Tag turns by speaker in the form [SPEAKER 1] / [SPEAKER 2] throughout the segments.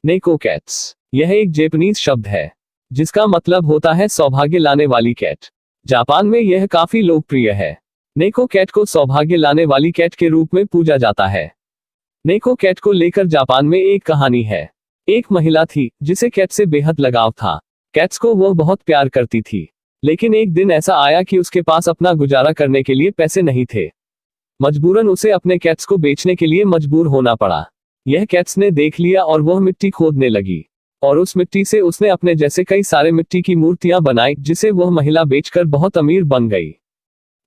[SPEAKER 1] नेको cats. यह एक Japanese शब्द है जिसका मतलब होता है सौभाग्य लाने वाली कैट। जापान में यह काफी लोकप्रिय है। नेको कैट को सौभाग्य लाने वाली कैट के रूप में पूजा जाता है। नेको कैट को लेकर जापान में एक कहानी है। एक महिला थी जिसे कैट से बेहद लगाव था। कैट्स को वह बहुत प्यार करती थी, लेकिन एक दिन ऐसा आया कि उसके पास अपना गुजारा करने के लिए पैसे नहीं थे। मजबूरन उसे अपने कैट्स को बेचने के लिए मजबूर होना पड़ा। यह कैट्स ने देख लिया और वह मिट्टी खोदने लगी और उस मिट्टी से उसने अपने जैसे कई सारे मिट्टी की मूर्तियां बनाई, जिसे वह महिला बेचकर बहुत अमीर बन गई।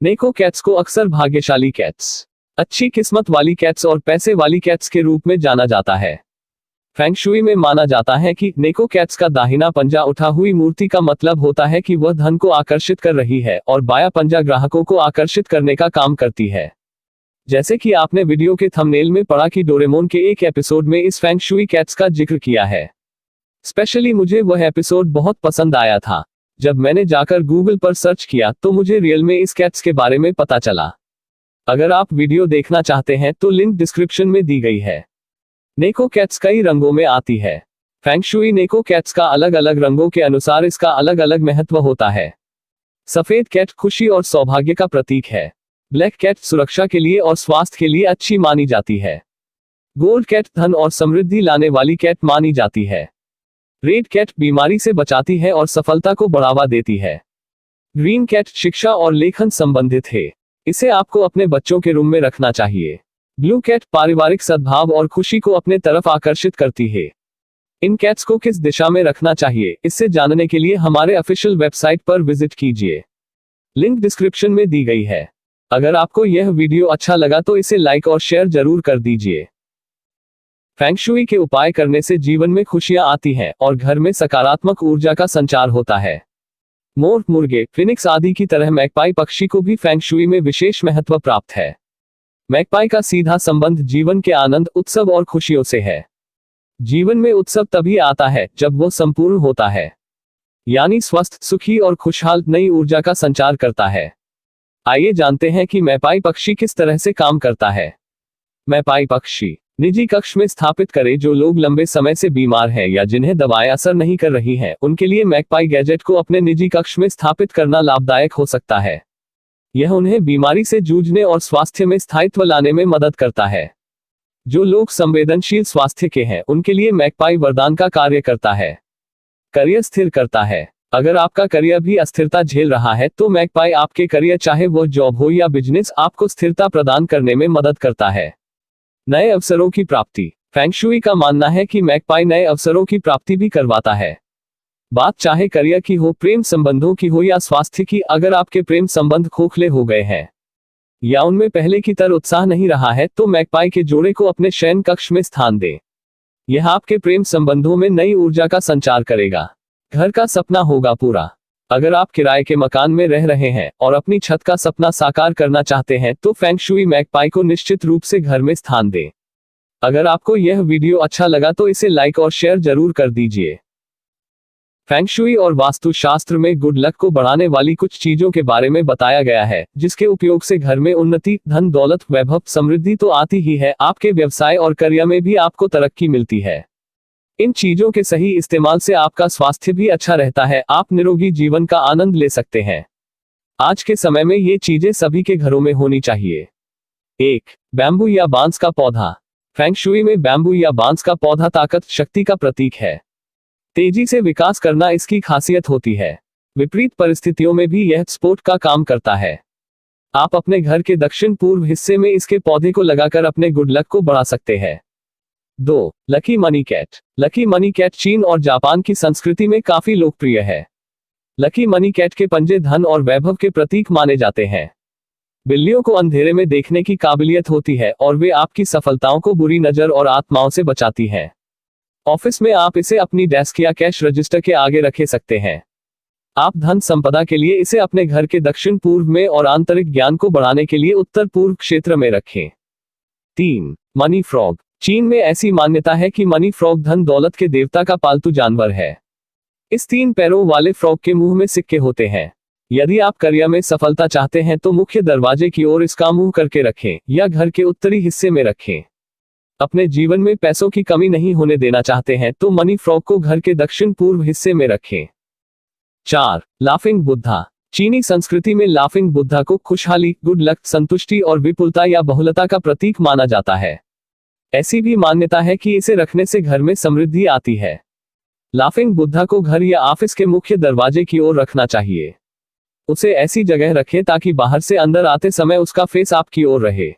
[SPEAKER 1] नेको कैट्स को अक्सर भाग्यशाली कैट्स, अच्छी किस्मत वाली कैट्स और पैसे वाली कैट्स के रूप में जाना जाता है। फेंग शुई में माना जाता है कि नेको कैट्स का दाहिना पंजा उठा हुई मूर्ति का मतलब होता है कि वह धन को आकर्षित कर रही है और बायां पंजा ग्राहकों को आकर्षित करने का काम करती है। जैसे कि आपने वीडियो के थंबनेल में पढ़ा कि डोरेमोन के एक एपिसोड में इस फेंग शुई कैट्स का जिक्र किया है। स्पेशली मुझे वह एपिसोड बहुत पसंद आया था। जब मैंने जाकर गूगल पर सर्च किया तो मुझे रियल में इस कैट्स के बारे में पता चला। अगर आप वीडियो देखना चाहते हैं तो लिंक डिस्क्रिप्शन में दी गई है। नेको कैट्स कई रंगों में आती है। फेंग शुई नेको कैट्स का अलग अलग रंगों के अनुसार इसका अलग अलग महत्व होता है। सफेद कैट खुशी और सौभाग्य का प्रतीक है। ब्लैक कैट सुरक्षा के लिए और स्वास्थ्य के लिए अच्छी मानी जाती है। गोल्ड कैट धन और समृद्धि लाने वाली कैट मानी जाती है। रेड कैट बीमारी से बचाती है और सफलता को बढ़ावा देती है। ग्रीन कैट शिक्षा और लेखन संबंधित है, इसे आपको अपने बच्चों के रूम में रखना चाहिए। ब्लू कैट पारिवारिक सद्भाव और खुशी को अपने तरफ आकर्षित करती है। इन कैट्स को किस दिशा में रखना चाहिए, इससे जानने के लिए हमारे ऑफिशियल वेबसाइट पर विजिट कीजिए। लिंक डिस्क्रिप्शन में दी गई है। अगर आपको यह वीडियो अच्छा लगा तो इसे लाइक और शेयर जरूर कर दीजिए। फेंग शुई के उपाय करने से जीवन में खुशियां आती हैं और घर में सकारात्मक ऊर्जा का संचार होता है। मोर, मुर्गे, फिनिक्स आदि की तरह मैगपाई पक्षी को भी फेंग शुई में विशेष महत्व प्राप्त है। मैगपाई का सीधा संबंध जीवन के आनंद, उत्सव और खुशियों से है। जीवन में उत्सव तभी आता है जब वो संपूर्ण होता है, यानी स्वस्थ, सुखी और खुशहाल नई ऊर्जा का संचार करता है। आइए जानते हैं कि मैगपाई पक्षी किस तरह से काम करता है। मैगपाई पक्षी निजी कक्ष में स्थापित करें। जो लोग लंबे समय से बीमार हैं या जिन्हें दवाएं असर नहीं कर रही हैं, उनके लिए मैगपाई गैजेट को अपने निजी कक्ष में स्थापित करना लाभदायक हो सकता है। यह उन्हें बीमारी से जूझने और स्वास्थ्य में स्थायित्व लाने में मदद करता है। जो लोग संवेदनशील स्वास्थ्य के हैं, उनके लिए मैगपाई वरदान का कार्य करता है। करियर स्थिर करता है। अगर आपका करियर भी अस्थिरता झेल रहा है तो मैगपाई आपके करियर, चाहे वह जॉब हो या बिजनेस, आपको स्थिरता प्रदान करने में मदद करता है। नए अवसरों की प्राप्ति। फेंग शुई का मानना है कि मैगपाई नए अवसरों की प्राप्ति भी करवाता है। बात चाहे करियर की हो, प्रेम संबंधों की हो या स्वास्थ्य की, अगर आपके प्रेम संबंध खोखले हो गए हैं या उनमें पहले की तरह उत्साह नहीं रहा है तो मैगपाई के जोड़े को अपने शयन कक्ष में स्थान दें। यह आपके प्रेम संबंधों में नई ऊर्जा का संचार करेगा। घर का सपना होगा पूरा। अगर आप किराए के मकान में रह रहे हैं और अपनी छत का सपना साकार करना चाहते हैं तो फेंग शुई मैगपाई को निश्चित रूप से घर में स्थान दें। अगर आपको यह वीडियो अच्छा लगा तो इसे लाइक और शेयर जरूर कर दीजिए। फेंग शुई और वास्तुशास्त्र में गुड लक को बढ़ाने वाली कुछ चीजों के बारे में बताया गया है, जिसके उपयोग से घर में उन्नति, धन दौलत, वैभव, समृद्धि तो आती ही है, आपके व्यवसाय और करियर में भी आपको तरक्की मिलती है। इन चीजों के सही इस्तेमाल से आपका स्वास्थ्य भी अच्छा रहता है, आप निरोगी जीवन का आनंद ले सकते हैं। आज के समय में ये चीजें सभी के घरों में होनी चाहिए। 1. बैम्बू या बांस का पौधा। फेंग शुई में बैम्बू या बांस का पौधा ताकत, शक्ति का प्रतीक है। तेजी से विकास करना इसकी खासियत होती है। विपरीत परिस्थितियों में भी यह सपोर्ट का काम करता है। आप अपने घर के दक्षिण पूर्व हिस्से में इसके पौधे को लगाकर अपने गुड लक को बढ़ा सकते हैं। 2. Lucky money cat. Lucky money cat चीन और जापान की संस्कृति में काफी लोकप्रिय है। लकी मनी कैट के पंजे धन और वैभव के प्रतीक माने जाते हैं। बिल्लियों को अंधेरे में देखने की काबिलियत होती है और वे आपकी सफलताओं को बुरी नजर और आत्माओं से बचाती हैं। ऑफिस में आप इसे अपनी डेस्क या कैश रजिस्टर के आगे रखे सकते हैं। आप धन संपदा के लिए इसे अपने घर के दक्षिण पूर्व में और आंतरिक ज्ञान को बढ़ाने के लिए उत्तर पूर्व क्षेत्र में रखें। 3. Money frog. चीन में ऐसी मान्यता है कि मनी फ्रॉग धन दौलत के देवता का पालतू जानवर है। इस 3 पैरों वाले फ्रॉग के मुंह में सिक्के होते हैं। यदि आप करियर में सफलता चाहते हैं तो मुख्य दरवाजे की ओर इसका मुंह करके रखें या घर के उत्तरी हिस्से में रखें। अपने जीवन में पैसों की कमी नहीं होने देना चाहते हैं तो मनी फ्रॉग को घर के दक्षिण पूर्व हिस्से में रखें। 4. लाफिंग बुद्धा। चीनी संस्कृति में लाफिंग बुद्धा को खुशहाली, गुड लक, संतुष्टि और विपुलता या बहुलता का प्रतीक माना जाता है। ऐसी भी मान्यता है कि इसे रखने से घर में समृद्धि आती है। लाफिंग बुद्धा को घर या ऑफिस के मुख्य दरवाजे की ओर रखना चाहिए। उसे ऐसी जगह रखें ताकि बाहर से अंदर आते समय उसका फेस आपकी ओर रहे।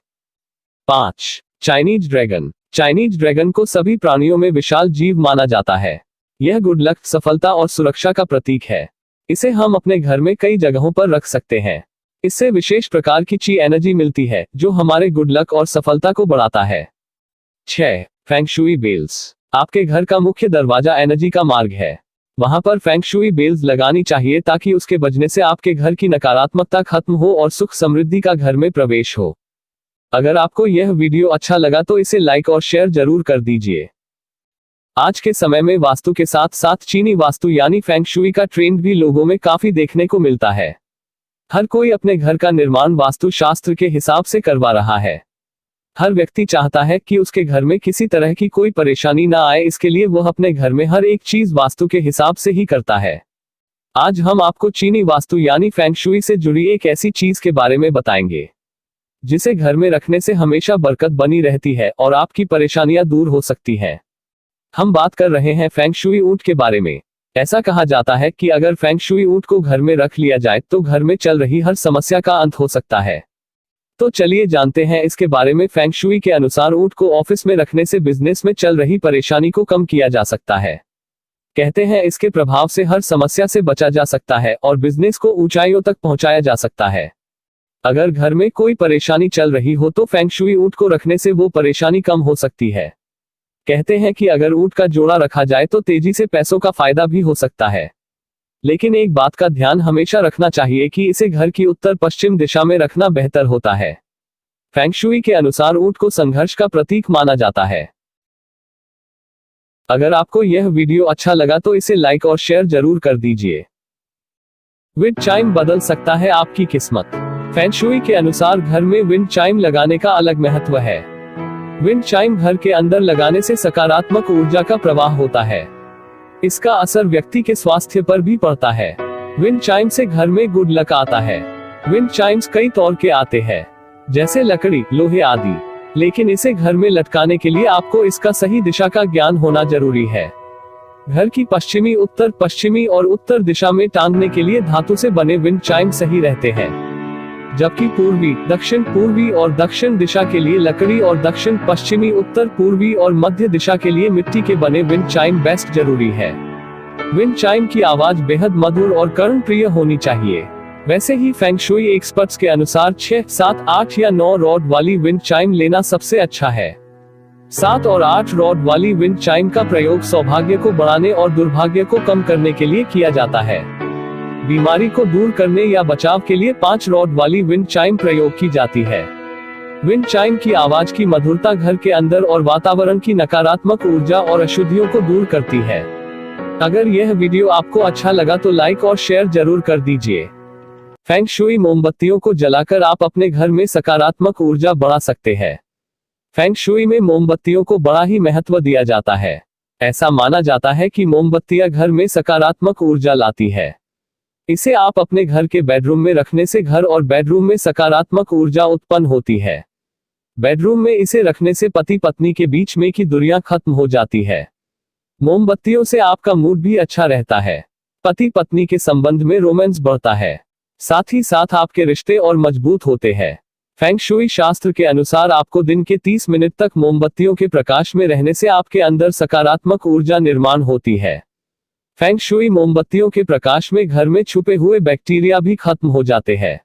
[SPEAKER 1] 5. Chinese dragon. चाइनीज ड्रैगन को सभी प्राणियों में विशाल जीव माना जाता है। यह गुड लक, सफलता और सुरक्षा का प्रतीक है। इसे हम अपने घर में कई जगहों पर रख सकते हैं। इससे विशेष प्रकार की ची एनर्जी मिलती है जो हमारे गुड लक और सफलता को बढ़ाता है। 6. Feng shui bells. आपके घर का मुख्य दरवाजा एनर्जी का मार्ग है। वहां पर फेंग शुई बेल्स लगानी चाहिए ताकि उसके बजने से आपके घर की नकारात्मकता खत्म हो और सुख समृद्धि का घर में प्रवेश हो। अगर आपको यह वीडियो अच्छा लगा तो इसे लाइक और शेयर जरूर कर दीजिए। आज के समय में वास्तु के साथ साथ चीनी वास्तु यानी फेंग शुई का ट्रेंड भी लोगों में काफी देखने को मिलता है। हर कोई अपने घर का निर्माण वास्तु शास्त्र के हिसाब से करवा रहा है। हर व्यक्ति चाहता है कि उसके घर में किसी तरह की कोई परेशानी ना आए, इसके लिए वह अपने घर में हर एक चीज वास्तु के हिसाब से ही करता है। आज हम आपको चीनी वास्तु यानी फेंग शुई से जुड़ी एक ऐसी चीज के बारे में बताएंगे जिसे घर में रखने से हमेशा बरकत बनी रहती है और आपकी परेशानियां दूर हो सकती हैं। हम बात कर रहे हैं फेंग शुई ऊंट के बारे में। ऐसा कहा जाता है कि अगर फेंग शुई ऊंट को घर में रख लिया जाए तो घर में चल रही हर समस्या का अंत हो सकता है। तो चलिए जानते हैं इसके बारे में। फेंग शुई के अनुसार ऊंट को ऑफिस में रखने से बिजनेस में चल रही परेशानी को कम किया जा सकता है। कहते हैं इसके प्रभाव से हर समस्या से बचा जा सकता है और बिजनेस को ऊंचाइयों तक पहुंचाया जा सकता है। अगर घर में कोई परेशानी चल रही हो तो फेंग शुई ऊंट को रखने से वो परेशानी कम हो सकती है। कहते हैं कि अगर ऊंट का जोड़ा रखा जाए तो तेजी से पैसों का फायदा भी हो सकता है। लेकिन एक बात का ध्यान हमेशा रखना चाहिए कि इसे घर की उत्तर पश्चिम दिशा में रखना बेहतर होता है। फेंग शुई के अनुसार ऊंट को संघर्ष का प्रतीक माना जाता है। अगर आपको यह वीडियो अच्छा लगा तो इसे लाइक और शेयर जरूर कर दीजिए। विंड चाइम बदल सकता है आपकी किस्मत। फेंग शुई के अनुसार घर में विंड चाइम लगाने का अलग महत्व है। विंड चाइम घर के अंदर लगाने से सकारात्मक ऊर्जा का प्रवाह होता है। इसका असर व्यक्ति के स्वास्थ्य पर भी पड़ता है। विंड चाइम से घर में गुड लक आता है। विंड चाइम्स कई तौर के आते हैं, जैसे लकड़ी, लोहे आदि। लेकिन इसे घर में लटकाने के लिए आपको इसका सही दिशा का ज्ञान होना जरूरी है। घर की पश्चिमी, उत्तर पश्चिमी और उत्तर दिशा में टांगने के लिए धातु से बने विंड चाइम सही रहते हैं, जबकि पूर्वी, दक्षिण पूर्वी और दक्षिण दिशा के लिए लकड़ी और दक्षिण पश्चिमी, उत्तर पूर्वी और मध्य दिशा के लिए मिट्टी के बने विंड चाइम बेस्ट जरूरी है। विंड चाइम की आवाज बेहद मधुर और कर्णप्रिय होनी चाहिए। वैसे ही फेंग शुई एक्सपर्ट्स के अनुसार 6, 7, 8 या 9 रॉड वाली विंड चाइम लेना सबसे अच्छा है। 7 और 8 रॉड वाली विंड चाइम का प्रयोग सौभाग्य को बढ़ाने और दुर्भाग्य को कम करने के लिए किया जाता है। बीमारी को दूर करने या बचाव के लिए 5 रॉड वाली विंड चाइम प्रयोग की जाती है। विंड चाइम की आवाज की मधुरता घर के अंदर और वातावरण की नकारात्मक ऊर्जा और अशुद्धियों को दूर करती है। अगर यह वीडियो आपको अच्छा लगा तो लाइक और शेयर जरूर कर दीजिए। फेंग शुई मोमबत्तियों को जलाकर आप अपने घर में सकारात्मक ऊर्जा बढ़ा सकते हैं। फेंग शुई में मोमबत्तियों को बड़ा ही महत्व दिया जाता है। ऐसा माना जाता है कि मोमबत्तियां घर में सकारात्मक ऊर्जा लाती है। इसे आप अपने घर के बेडरूम में रखने से घर और बेडरूम में सकारात्मक ऊर्जा उत्पन्न होती है। बेडरूम में इसे रखने से पति पत्नी के बीच में की दूरियां खत्म हो जाती है। मोमबत्तियों से आपका मूड भी अच्छा रहता है। पति पत्नी के संबंध में रोमांस बढ़ता है। साथ ही साथ आपके रिश्ते और मजबूत होते हैं। फेंग शुई शास्त्र के अनुसार आपको दिन के 30 मिनट तक मोमबत्तियों के प्रकाश में रहने से आपके अंदर सकारात्मक ऊर्जा निर्माण होती है। फेंग शुई मोमबत्तियों के प्रकाश में घर में छुपे हुए बैक्टीरिया भी खत्म हो जाते हैं।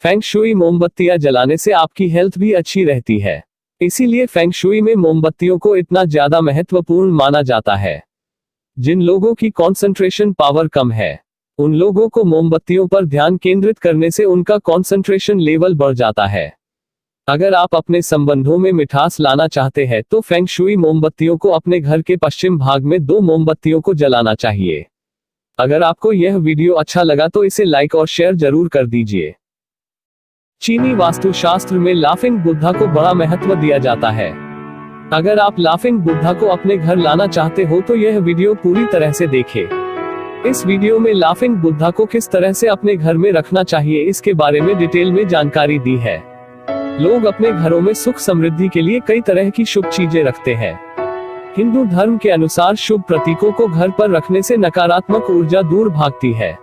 [SPEAKER 1] फेंग शुई मोमबत्तियां जलाने से आपकी हेल्थ भी अच्छी रहती है। इसीलिए फेंग शुई में मोमबत्तियों को इतना ज्यादा महत्वपूर्ण माना जाता है। जिन लोगों की कंसंट्रेशन पावर कम है, उन लोगों को मोमबत्तियों पर ध्यान केंद्रित करने से उनका कंसंट्रेशन लेवल बढ़ जाता है। अगर आप अपने संबंधों में मिठास लाना चाहते हैं तो फेंग शुई मोमबत्तियों को अपने घर के पश्चिम भाग में 2 मोमबत्तियों को जलाना चाहिए। अगर आपको यह वीडियो अच्छा लगा तो इसे लाइक और शेयर जरूर कर दीजिए। चीनी वास्तुशास्त्र में लाफिंग बुद्धा को बड़ा महत्व दिया जाता है। अगर आप लाफिंग बुद्धा को अपने घर लाना चाहते हो तो यह वीडियो पूरी तरह से देखें। इस वीडियो में लाफिंग बुद्धा को किस तरह से अपने घर में रखना चाहिए इसके बारे में डिटेल में जानकारी दी है। लोग अपने घरों में सुख समृद्धि के लिए कई तरह की शुभ चीजें रखते हैं। हिंदू धर्म के अनुसार शुभ प्रतीकों को घर पर रखने से नकारात्मक ऊर्जा दूर भागती है।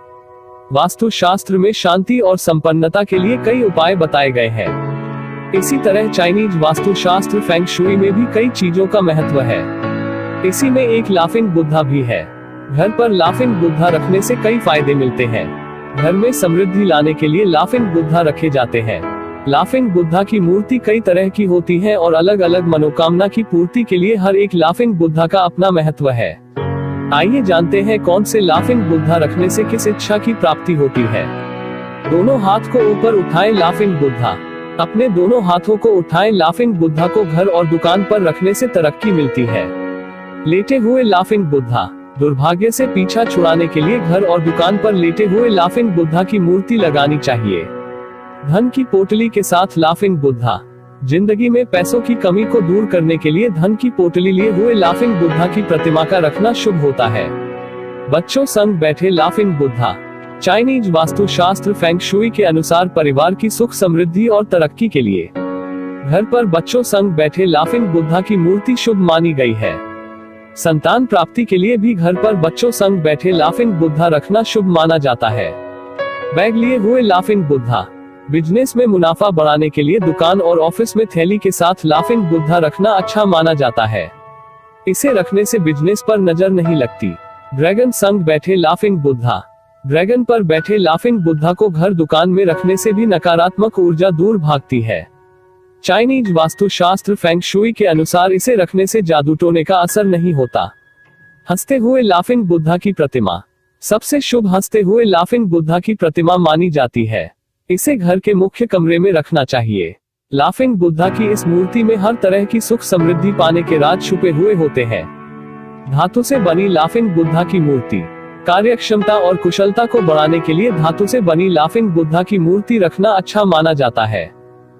[SPEAKER 1] वास्तु शास्त्र में शांति और संपन्नता के लिए कई उपाय बताए गए हैं। इसी तरह चाइनीज वास्तु शास्त्र फेंग शुई में भी कई चीजों का महत्व है। इसी में एक लाफिंग बुद्धा भी है। घर पर लाफिंग बुद्धा रखने से कई फायदे मिलते हैं। घर में समृद्धि लाने के लिए लाफिंग बुद्धा रखे जाते हैं। लाफिंग बुद्धा की मूर्ति कई तरह की होती है और अलग अलग मनोकामना की पूर्ति के लिए हर एक लाफिंग बुद्धा का अपना महत्व है। आइए जानते हैं कौन से लाफिंग बुद्धा रखने से किस इच्छा की प्राप्ति होती है। दोनों हाथ को ऊपर उठाएं। लाफिंग बुद्धा। अपने दोनों हाथों को उठाएं। लाफिंग बुद्धा को घर और दुकान पर रखने से तरक्की मिलती है। लेटे हुए लाफिंग बुद्धा। दुर्भाग्य से पीछा छुड़ाने के लिए घर और दुकान पर लेटे हुए लाफिंग बुद्धा की मूर्ति लगानी चाहिए। धन की पोटली के साथ लाफिंग बुद्धा। जिंदगी में पैसों की कमी को दूर करने के लिए धन की पोटली लिए हुए लाफिंग बुद्धा की प्रतिमा का रखना शुभ होता है। बच्चों संग बैठे लाफिंग बुद्धा। चाइनीज वास्तु शास्त्र फेंग शुई के अनुसार परिवार की सुख समृद्धि और तरक्की के लिए घर पर बच्चों संग बैठे लाफिंग बुद्धा की मूर्ति शुभ मानी गई है। संतान प्राप्ति के लिए भी घर पर बच्चों संग बैठे लाफिंग बुद्धा रखना शुभ माना जाता है। बैग लिए हुए लाफिंग बुद्धा। बिजनेस में मुनाफा बढ़ाने के लिए दुकान और ऑफिस में थैली के साथ लाफिंग बुद्धा रखना अच्छा माना जाता है। इसे रखने से बिजनेस पर नजर नहीं लगती। ड्रैगन संग बैठे लाफिंग बुद्धा। ड्रैगन पर बैठे लाफिंग बुद्धा को घर दुकान में रखने से भी नकारात्मक ऊर्जा दूर भागती है। चाइनीज वास्तु शास्त्र फेंग शुई के अनुसार इसे रखने से जादू टोने का असर नहीं होता। हंसते हुए लाफिंग बुद्धा की प्रतिमा। सबसे शुभ हंसते हुए लाफिंग बुद्धा की प्रतिमा मानी जाती है। इसे घर के मुख्य कमरे में रखना चाहिए। लाफिंग बुद्धा की इस मूर्ति में हर तरह की सुख समृद्धि पाने के राज छुपे हुए होते हैं। धातु से बनी लाफिंग बुद्धा की मूर्ति। कार्यक्षमता और कुशलता को बढ़ाने के लिए धातु से बनी लाफिंग बुद्धा की मूर्ति रखना अच्छा माना जाता है।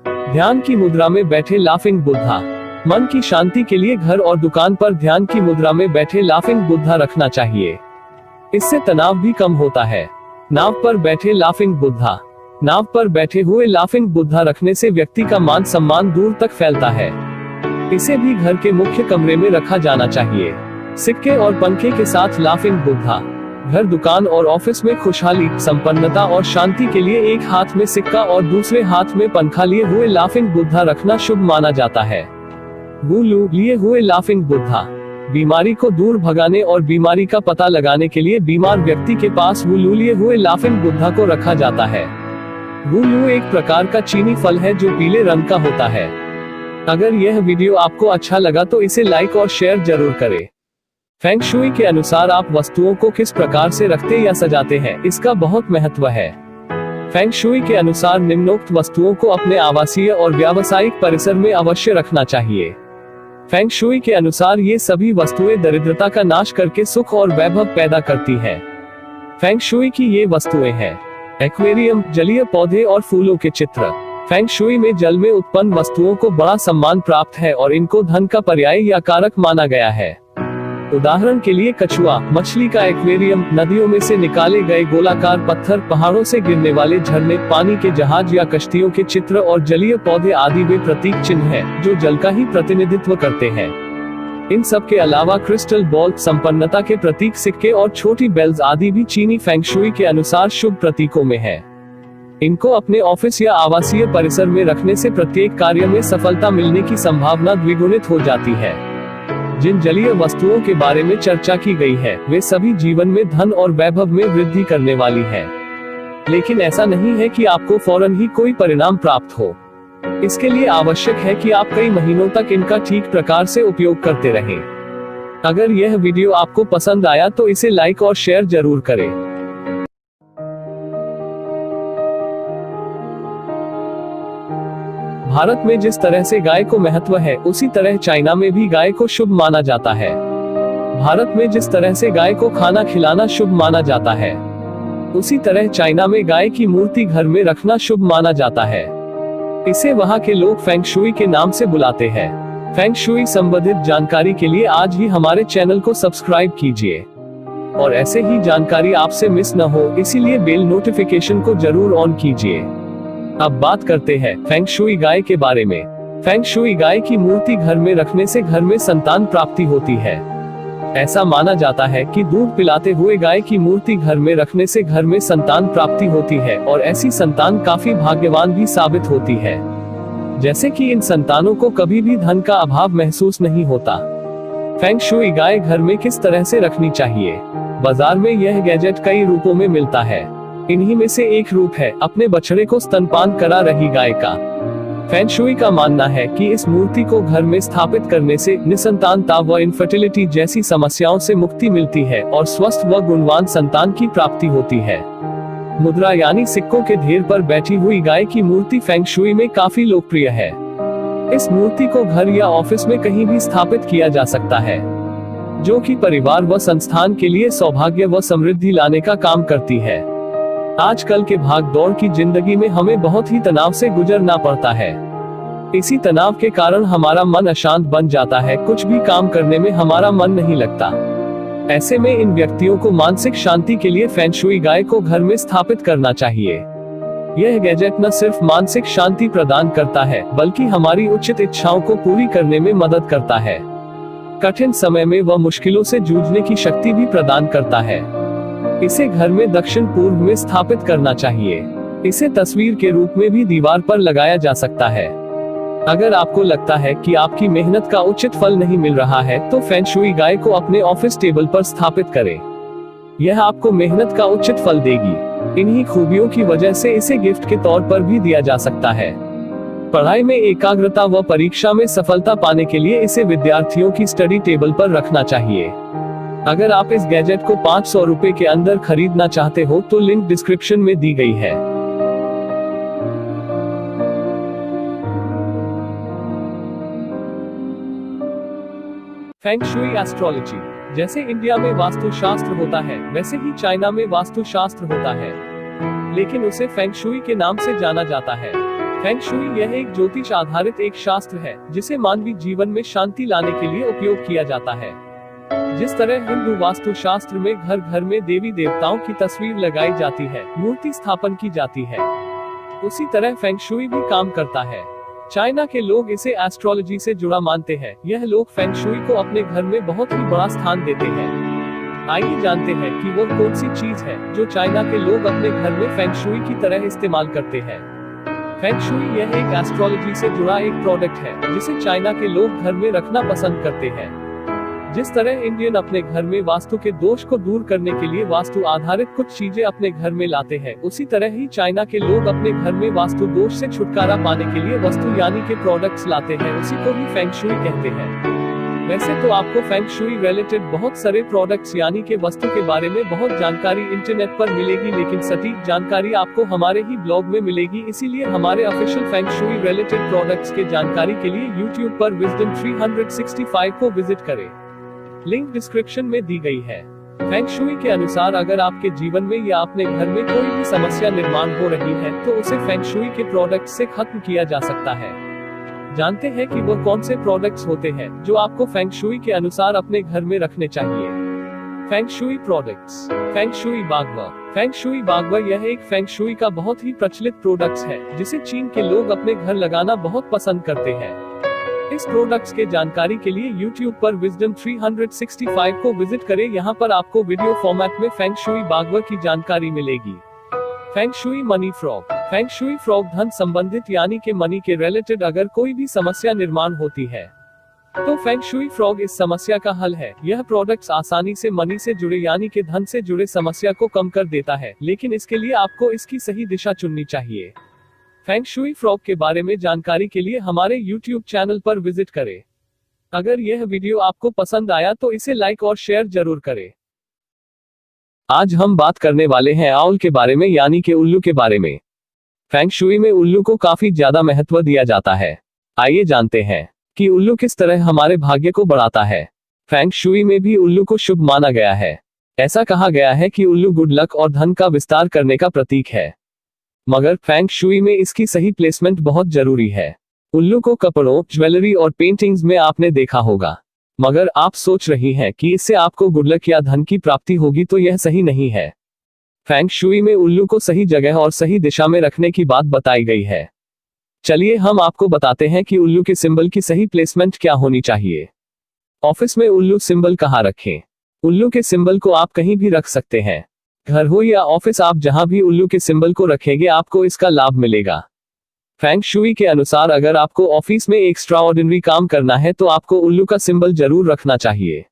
[SPEAKER 1] ध्यान की मुद्रा में बैठे लाफिंग बुद्धा। मन की शांति के लिए घर और दुकान पर ध्यान की मुद्रा में बैठे लाफिंग बुद्धा रखना चाहिए। इससे तनाव भी कम होता है। नाव पर बैठे लाफिंग बुद्धा। नाव पर बैठे हुए लाफिंग बुद्धा रखने से व्यक्ति का मान सम्मान दूर तक फैलता है। इसे भी घर के मुख्य कमरे में रखा जाना चाहिए। सिक्के और पंखे के साथ लाफिंग बुद्धा। घर दुकान और ऑफिस में खुशहाली संपन्नता और शांति के लिए एक हाथ में सिक्का और दूसरे हाथ में पंखा लिए हुए लाफिंग बुद्धा रखना शुभ माना जाता है। वुलू लिए हुए लाफिंग बुद्धा। बीमारी को दूर भगाने और बीमारी का पता लगाने के लिए बीमार व्यक्ति के पास वुलू लिए हुए लाफिंग बुद्धा को रखा जाता है। वुलू एक प्रकार का चीनी फल है जो पीले रंग का होता है। अगर यह वीडियो आपको अच्छा लगा तो इसे लाइक और शेयर जरूर करें। फेंग शुई के अनुसार आप वस्तुओं को किस प्रकार से रखते या सजाते हैं इसका बहुत महत्व है। फेंग शुई के अनुसार निम्नोक्त वस्तुओं को अपने आवासीय और व्यावसायिक परिसर में अवश्य रखना चाहिए। फेंग शुई के अनुसार ये सभी वस्तुएं दरिद्रता का नाश करके सुख और वैभव पैदा करती हैं। फेंग शुई की ये वस्तुएं हैं एक्वेरियम, जलीय पौधे और फूलों के चित्र। फेंग शुई में जल में उत्पन्न वस्तुओं को बड़ा सम्मान प्राप्त है और इनको धन का पर्याय या कारक माना गया है। उदाहरण के लिए कछुआ, मछली का एक्वेरियम, नदियों में से निकाले गए गोलाकार पत्थर, पहाड़ों से गिरने वाले झरने, पानी के जहाज या कश्तियों के चित्र और जलीय पौधे आदि वे प्रतीक चिन्ह हैं जो जल का ही प्रतिनिधित्व करते हैं। इन सब के अलावा क्रिस्टल बॉल, संपन्नता के प्रतीक सिक्के और छोटी बेल्स आदि भी चीनी फेंग शुई के अनुसार शुभ प्रतीकों में है। इनको अपने ऑफिस या आवासीय परिसर में रखने से प्रत्येक कार्य में सफलता मिलने की संभावना द्विगुणित हो जाती है। जिन जलीय वस्तुओं के बारे में चर्चा की गई है वे सभी जीवन में धन और वैभव में वृद्धि करने वाली हैं। लेकिन ऐसा नहीं है कि आपको फौरन ही कोई परिणाम प्राप्त हो। इसके लिए आवश्यक है कि आप कई महीनों तक इनका ठीक प्रकार से उपयोग करते रहें। अगर यह वीडियो आपको पसंद आया तो इसे लाइक और शेयर जरूर करें। भारत में जिस तरह से गाय को महत्व है उसी तरह चाइना में भी गाय को शुभ माना जाता है। भारत में जिस तरह से गाय को खाना खिलाना शुभ माना जाता है उसी तरह चाइना में गाय की मूर्ति घर में रखना शुभ माना जाता है। इसे वहां के लोग फेंग शुई के नाम से बुलाते हैं। फेंग शुई संबंधित जानकारी के लिए आज ही हमारे चैनल को सब्सक्राइब कीजिए और ऐसे ही जानकारी आपसे मिस न हो, इसीलिए बेल नोटिफिकेशन को जरूर ऑन कीजिए। अब बात करते हैं फेंग शुई गाय के बारे में। फेंग शुई गाय की मूर्ति घर में रखने से घर में संतान प्राप्ति होती है। ऐसा माना जाता है कि दूध पिलाते हुए गाय की मूर्ति घर में रखने से घर में संतान प्राप्ति होती है और ऐसी संतान काफी भाग्यवान भी साबित होती है, जैसे कि इन संतानों को कभी भी धन का अभाव महसूस नहीं होता। फेंग शुई गाय घर में किस तरह से रखनी चाहिए? बाजार में यह गैजेट कई रूपों में मिलता है। इन्हीं में से एक रूप है अपने बछड़े को स्तनपान करा रही गाय का। फेंग शुई का मानना है कि इस मूर्ति को घर में स्थापित करने से निसंतानता व इनफर्टिलिटी जैसी समस्याओं से मुक्ति मिलती है और स्वस्थ व गुणवान संतान की प्राप्ति होती है। मुद्रा यानी सिक्कों के ढेर पर बैठी हुई गाय की मूर्ति फेंग शुई में काफी लोकप्रिय है। इस मूर्ति को घर या ऑफिस में कहीं भी स्थापित किया जा सकता है, जो कि परिवार व संस्थान के लिए सौभाग्य व समृद्धि लाने का काम करती है। आजकल के भाग दौड़ की जिंदगी में हमें बहुत ही तनाव से गुजरना पड़ता है। इसी तनाव के कारण हमारा मन अशांत बन जाता है, कुछ भी काम करने में हमारा मन नहीं लगता। ऐसे में इन व्यक्तियों को मानसिक शांति के लिए फेंग शुई गाय को घर में स्थापित करना चाहिए। यह गैजेट न सिर्फ मानसिक शांति प्रदान करता है, बल्कि हमारी उचित इच्छाओं को पूरी करने में मदद करता है। कठिन समय में वह मुश्किलों से जूझने की शक्ति भी प्रदान करता है। इसे घर में दक्षिण पूर्व में स्थापित करना चाहिए। इसे तस्वीर के रूप में भी दीवार पर लगाया जा सकता है। अगर आपको लगता है कि आपकी मेहनत का उचित फल नहीं मिल रहा है, तो फेंग शुई गाय को अपने ऑफिस टेबल पर स्थापित करें। यह आपको मेहनत का उचित फल देगी। इन्हीं खूबियों की वजह से इसे गिफ्ट के तौर पर भी दिया जा सकता है। पढ़ाई में एकाग्रता व परीक्षा में सफलता पाने के लिए इसे विद्यार्थियों की स्टडी टेबल पर रखना चाहिए। अगर आप इस गैजेट को 500 रुपए के अंदर खरीदना चाहते हो तो लिंक डिस्क्रिप्शन में दी गई है। Feng shui astrology. जैसे इंडिया में वास्तुशास्त्र होता है, वैसे ही चाइना में वास्तुशास्त्र होता है, लेकिन उसे फेंग शुई के नाम से जाना जाता है। फेंग शुई यह एक ज्योतिष आधारित एक शास्त्र है, जिसे मानवीय जीवन में शांति लाने के लिए उपयोग किया जाता है। जिस तरह हिंदू वास्तुशास्त्र में घर घर में देवी देवताओं की तस्वीर लगाई जाती है, मूर्ति स्थापन की जाती है, उसी तरह फेंग शुई भी काम करता है। चाइना के लोग इसे एस्ट्रोलॉजी से जुड़ा मानते हैं। यह लोग फेंग शुई को अपने घर में बहुत ही बड़ा स्थान देते हैं। आइए जानते हैं कि वो कौन सी चीज है जो चाइना के लोग अपने घर में फेंग शुई की तरह इस्तेमाल करते हैं। फेंग शुई यह एक एस्ट्रोलॉजी से जुड़ा एक प्रोडक्ट है, जिसे चाइना के लोग घर में रखना पसंद करते हैं। जिस तरह इंडियन अपने घर में वास्तु के दोष को दूर करने के लिए वास्तु आधारित कुछ चीजें अपने घर में लाते हैं, उसी तरह ही चाइना के लोग अपने घर में वास्तु दोष से छुटकारा पाने के लिए वस्तु यानी के प्रोडक्ट्स लाते हैं, उसी को ही फेंग शुई कहते हैं। वैसे तो आपको फेंग शुई रिलेटेड बहुत सारे प्रोडक्ट्स यानी के वस्तु के बारे में बहुत जानकारी इंटरनेट पर मिलेगी, लेकिन सटीक जानकारी आपको हमारे ही ब्लॉग में मिलेगी। इसीलिए हमारे official feng shui related products के जानकारी के लिए यूट्यूब पर विजडम 365 को विजिट करें। लिंक डिस्क्रिप्शन में दी गई है। फेंग शुई के अनुसार अगर आपके जीवन में या अपने घर में कोई भी समस्या निर्माण हो रही है, तो उसे फेंग शुई के प्रोडक्ट से खत्म किया जा सकता है। जानते हैं कि वो कौन से प्रोडक्ट्स होते हैं जो आपको फेंग शुई के अनुसार अपने घर में रखने चाहिए। Feng shui products. Feng shui bagua. Feng shui bagua यह एक फेंग शुई का बहुत ही प्रचलित प्रोडक्ट्स है, जिसे चीन के लोग अपने घर लगाना बहुत पसंद करते हैं। इस प्रोडक्ट्स के जानकारी के लिए YouTube पर विजडम 365 को विजिट करें। यहाँ पर आपको वीडियो फॉर्मेट में फेंग शुई बागवा की जानकारी मिलेगी। Feng shui money frog. Feng shui frog धन संबंधित यानी के मनी के रिलेटेड अगर कोई भी समस्या निर्माण होती है, तो फेंग शुई फ्रॉग इस समस्या का हल है। यह प्रोडक्ट्स आसानी से मनी से जुड़े यानी के धन से जुड़े समस्या को कम कर देता है, लेकिन इसके लिए आपको इसकी सही दिशा चुननी चाहिए। फेंग शुई फ्रॉग के बारे में जानकारी के लिए हमारे YouTube चैनल पर विजिट करें। अगर यह वीडियो आपको पसंद आया तो इसे लाइक और शेयर जरूर करें। आज हम बात करने वाले हैं आउल के बारे में यानी के उल्लू के बारे में। फेंग शुई में उल्लू को काफी ज्यादा महत्व दिया जाता है। आइए जानते हैं कि उल्लू किस तरह हमारे भाग्य को बढ़ाता है। फेंग शुई में भी उल्लू को शुभ माना गया है। ऐसा कहा गया है कि उल्लू गुड लक और धन का विस्तार करने का प्रतीक है। मगर फेंग शुई में इसकी सही प्लेसमेंट बहुत जरूरी है। उल्लू को कपड़ों, ज्वेलरी और पेंटिंग्स में आपने देखा होगा, मगर आप सोच रही हैं कि इससे आपको गुड लक या धन की प्राप्ति होगी, तो यह सही नहीं है। फेंग शुई में उल्लू को सही जगह और सही दिशा में रखने की बात बताई गई है। चलिए हम आपको बताते हैं कि उल्लू के सिंबल की सही प्लेसमेंट क्या होनी चाहिए। ऑफिस में उल्लू सिंबल कहाँ रखें? उल्लू के सिंबल को आप कहीं भी रख सकते हैं। घर हो या ऑफिस, आप जहां भी उल्लू के सिंबल को रखेंगे आपको इसका लाभ मिलेगा। फेंग शुई के अनुसार अगर आपको ऑफिस में एक्स्ट्राऑर्डिनरी काम करना है तो आपको उल्लू का सिंबल जरूर रखना चाहिए।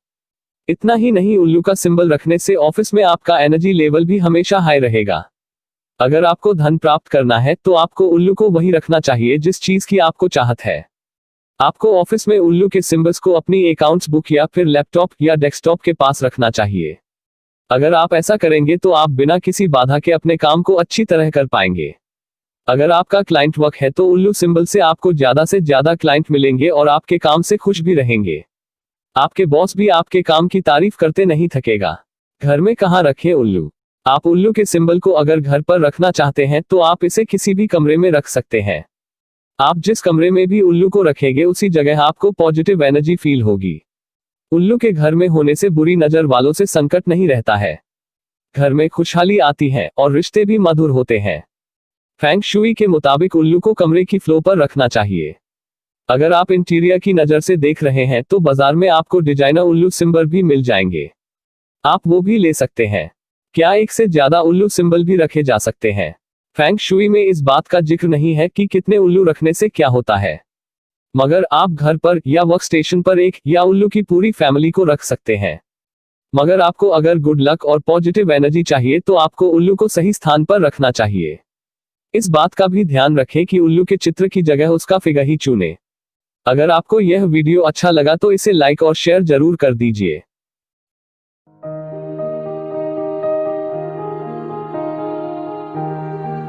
[SPEAKER 1] इतना ही नहीं, उल्लू का सिंबल रखने से ऑफिस में आपका एनर्जी लेवल भी हमेशा हाई रहेगा। अगर आपको धन प्राप्त करना है तो आपको उल्लू को वही रखना चाहिए जिस चीज की आपको चाहत है। आपको ऑफिस में उल्लू के सिंबल्स को अपनी अकाउंट्स बुक या फिर लैपटॉप या डेस्कटॉप के पास रखना चाहिए। अगर आप ऐसा करेंगे तो आप बिना किसी बाधा के अपने काम को अच्छी तरह कर पाएंगे। अगर आपका क्लाइंट वर्क है तो उल्लू सिंबल से आपको ज्यादा से ज्यादा क्लाइंट मिलेंगे और आपके काम से खुश भी रहेंगे। आपके बॉस भी आपके काम की तारीफ करते नहीं थकेगा। घर में कहाँ रखें उल्लू? आप उल्लू के सिंबल को अगर घर पर रखना चाहते हैं तो आप इसे किसी भी कमरे में रख सकते हैं। आप जिस कमरे में भी उल्लू को रखेंगे उसी जगह आपको पॉजिटिव एनर्जी फील होगी। उल्लू के घर में होने से बुरी नजर वालों से संकट नहीं रहता है। घर में खुशहाली आती है और रिश्ते भी मधुर होते हैं। फेंग शुई के मुताबिक उल्लू को कमरे की फ्लोर पर रखना चाहिए। अगर आप इंटीरियर की नजर से देख रहे हैं तो बाजार में आपको डिजाइनर उल्लू सिंबल भी मिल जाएंगे, आप वो भी ले सकते हैं। क्या एक से ज्यादा उल्लू सिंबल भी रखे जा सकते हैं? फेंग शुई में इस बात का जिक्र नहीं है कि कितने उल्लू रखने से क्या होता है, मगर आप घर पर या वर्क स्टेशन पर एक या उल्लू की पूरी फैमिली को रख सकते हैं। मगर आपको अगर गुड लक और पॉजिटिव एनर्जी चाहिए तो आपको उल्लू को सही स्थान पर रखना चाहिए। इस बात का भी ध्यान रखें कि उल्लू के चित्र की जगह उसका फिगर ही चुने। अगर आपको यह वीडियो अच्छा लगा तो इसे लाइक और शेयर जरूर कर दीजिए।